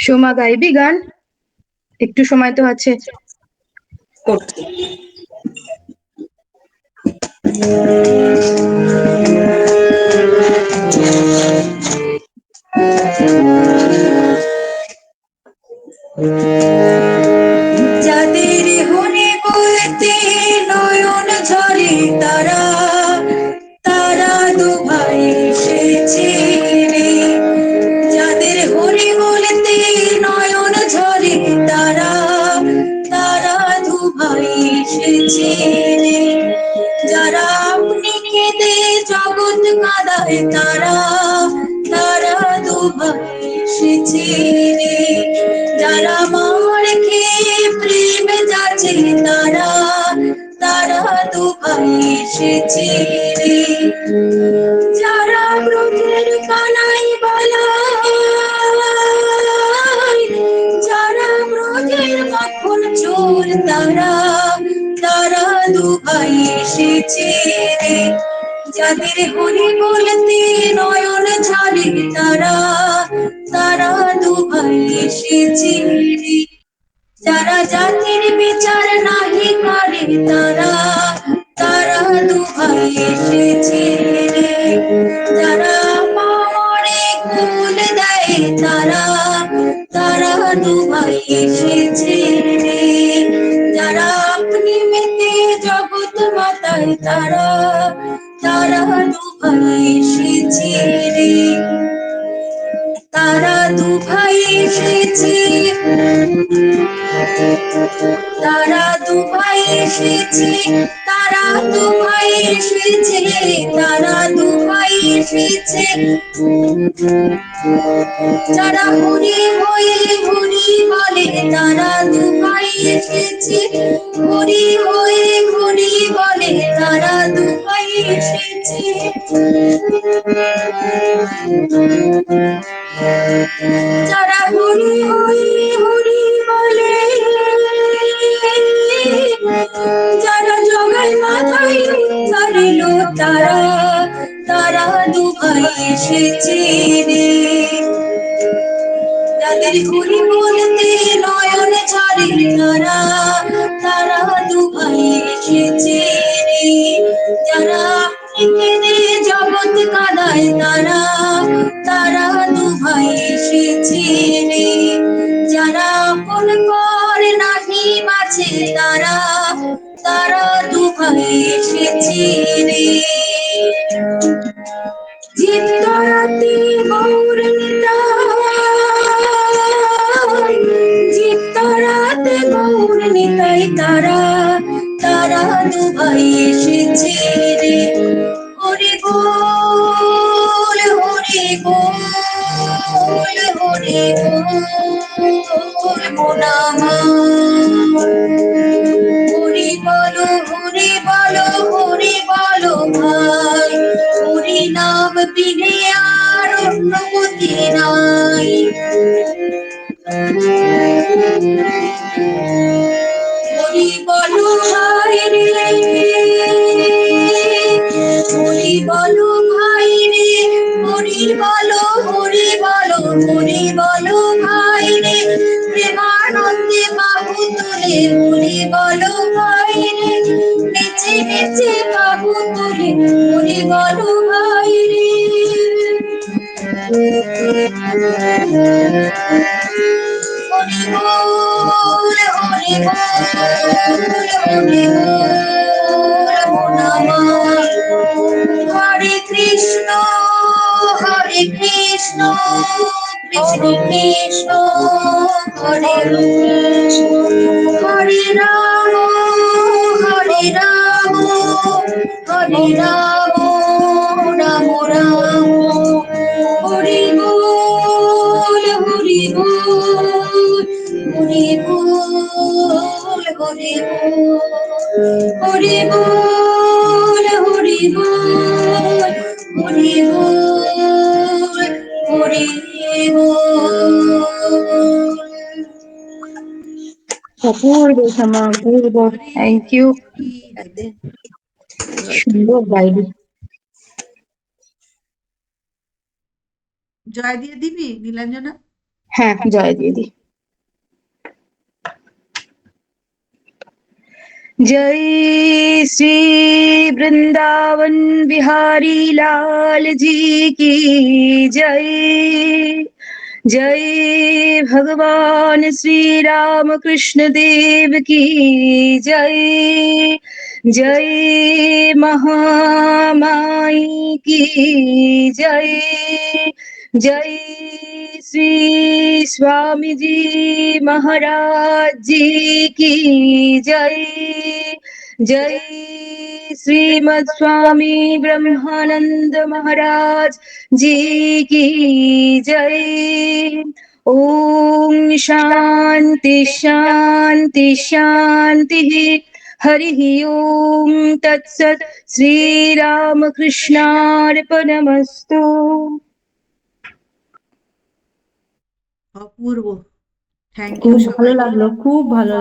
সোমা গাইবি গান? একটু সময় তো আছে। যাদের হনে বলতে নয়ন ঝরে তারা তারা দু ভাই এসেছে রে। যাদের হনে বলতে নয়ন ঝরে তারা তারা দু ভাই এসেছে রে। যারা আপনি কেঁদে জগৎ কাঁদায় তারা তারা দু ভাই এসেছে রে। যারা মার খেয়ে প্রেম যাচ্ছে তারা তারা দু ভাই এসেছে রে। যারা ব্রজের কানাই বালাই যারা ব্রজের মাখন চোর তারা তারা দু ভাই এসেছে রে। যাদের হরি বলতে নয়ন ঝরে তারা তারা দু ভাই এসেছে রে। যারা জাতির বিচার নাহি করে তারা তারা দু ভাই এসেছে রে। যারা মামরে কুল দেয় তারা তারা দু ভাই এসেছে রে। যারা আপনি মেতে জগৎ মাতায় তারা তারা দু ভাই এসেছে রে। তারা দু ভাই এসেছে তারা দু ভাই এসেছে তারা দু ভাই এসেছে তারা দু ভাই এসেছে। যারা হরি হয়ে হরি বলে তারা দু ভাই এসেছে হরি হয়ে হরি বলে তারা দু ভাই এসেছে। যারা হরি হরি হরি বলে যারা জগায় মাথায় ছাড়িল তারা তারা দু ভাই এসেছে রে। যাদের হরি বলতে নয়ন ঝরে তারা তারা দু ভাই এসেছে রে। যারা আপনি কেঁদে জগৎ কাঁদায় তারা তারা দু ভাই এসেছে রে। যারা আপন পর নাহি বাঁচে তারা তারা দু ভাই এসেছে রে। চিত্তরাতে গৌর নিতাই চিত্তরাতে গৌর নিতাই তারা তারা দু ভাই এসেছে রে। হরি বল হরি বল হরি বল মোনামা হরি বলো হরি বলো হরি বলো ভাই। হরি নাম বিনে আর অন্য গতি নাই। হরি বলো ভাই রে, হরি বলো ভাই রে, হরি বলো, হরি বলো, হরি বলো ভাই রে, প্রেমানন্দে বাহু তুলে হরি বলো ভাই রে, নেচে নেচে বাহু তুলে হরি বলো ভাই রে। হরি বল, হরি বল, হরি বল, হনুমান। হরে কৃষ্ণ, হরে কৃষ্ণ, কৃষ্ণ কৃষ্ণ, হরে কৃষ্ণ, হরে রাম, হরে রাম, হরে রাম, রাম রাম। হরি বল, হরি বল, হরি বল, হরি বল, হরি বল, হরি বল, হরি বল, হরি বল। অপূর্ব ক্ষমা, অপূর্ব। Thank you. সুন্দর গাইলি। জয় দিয়ে দিবি নীলাঞ্জনা? হ্যাঁ, জয় দিয়ে দি। जय श्री वृंदावन बिहारी लाल जी की जय। जय भगवान श्री राम कृष्ण देव की जय। जय महामाई की जय। जय श्री स्वामी जी महाराज जी की जय। जय श्रीमद स्वामी ब्रह्मानंद महाराज जी की जय। ओम शांति शांति शांति। हरि ओम तत्सत। श्री रामकृष्णार्पणमस्तु। অপূর্ব। থ্যাংক ইউ খুব ভালো সবাইকে। লাগলো, খুব ভালো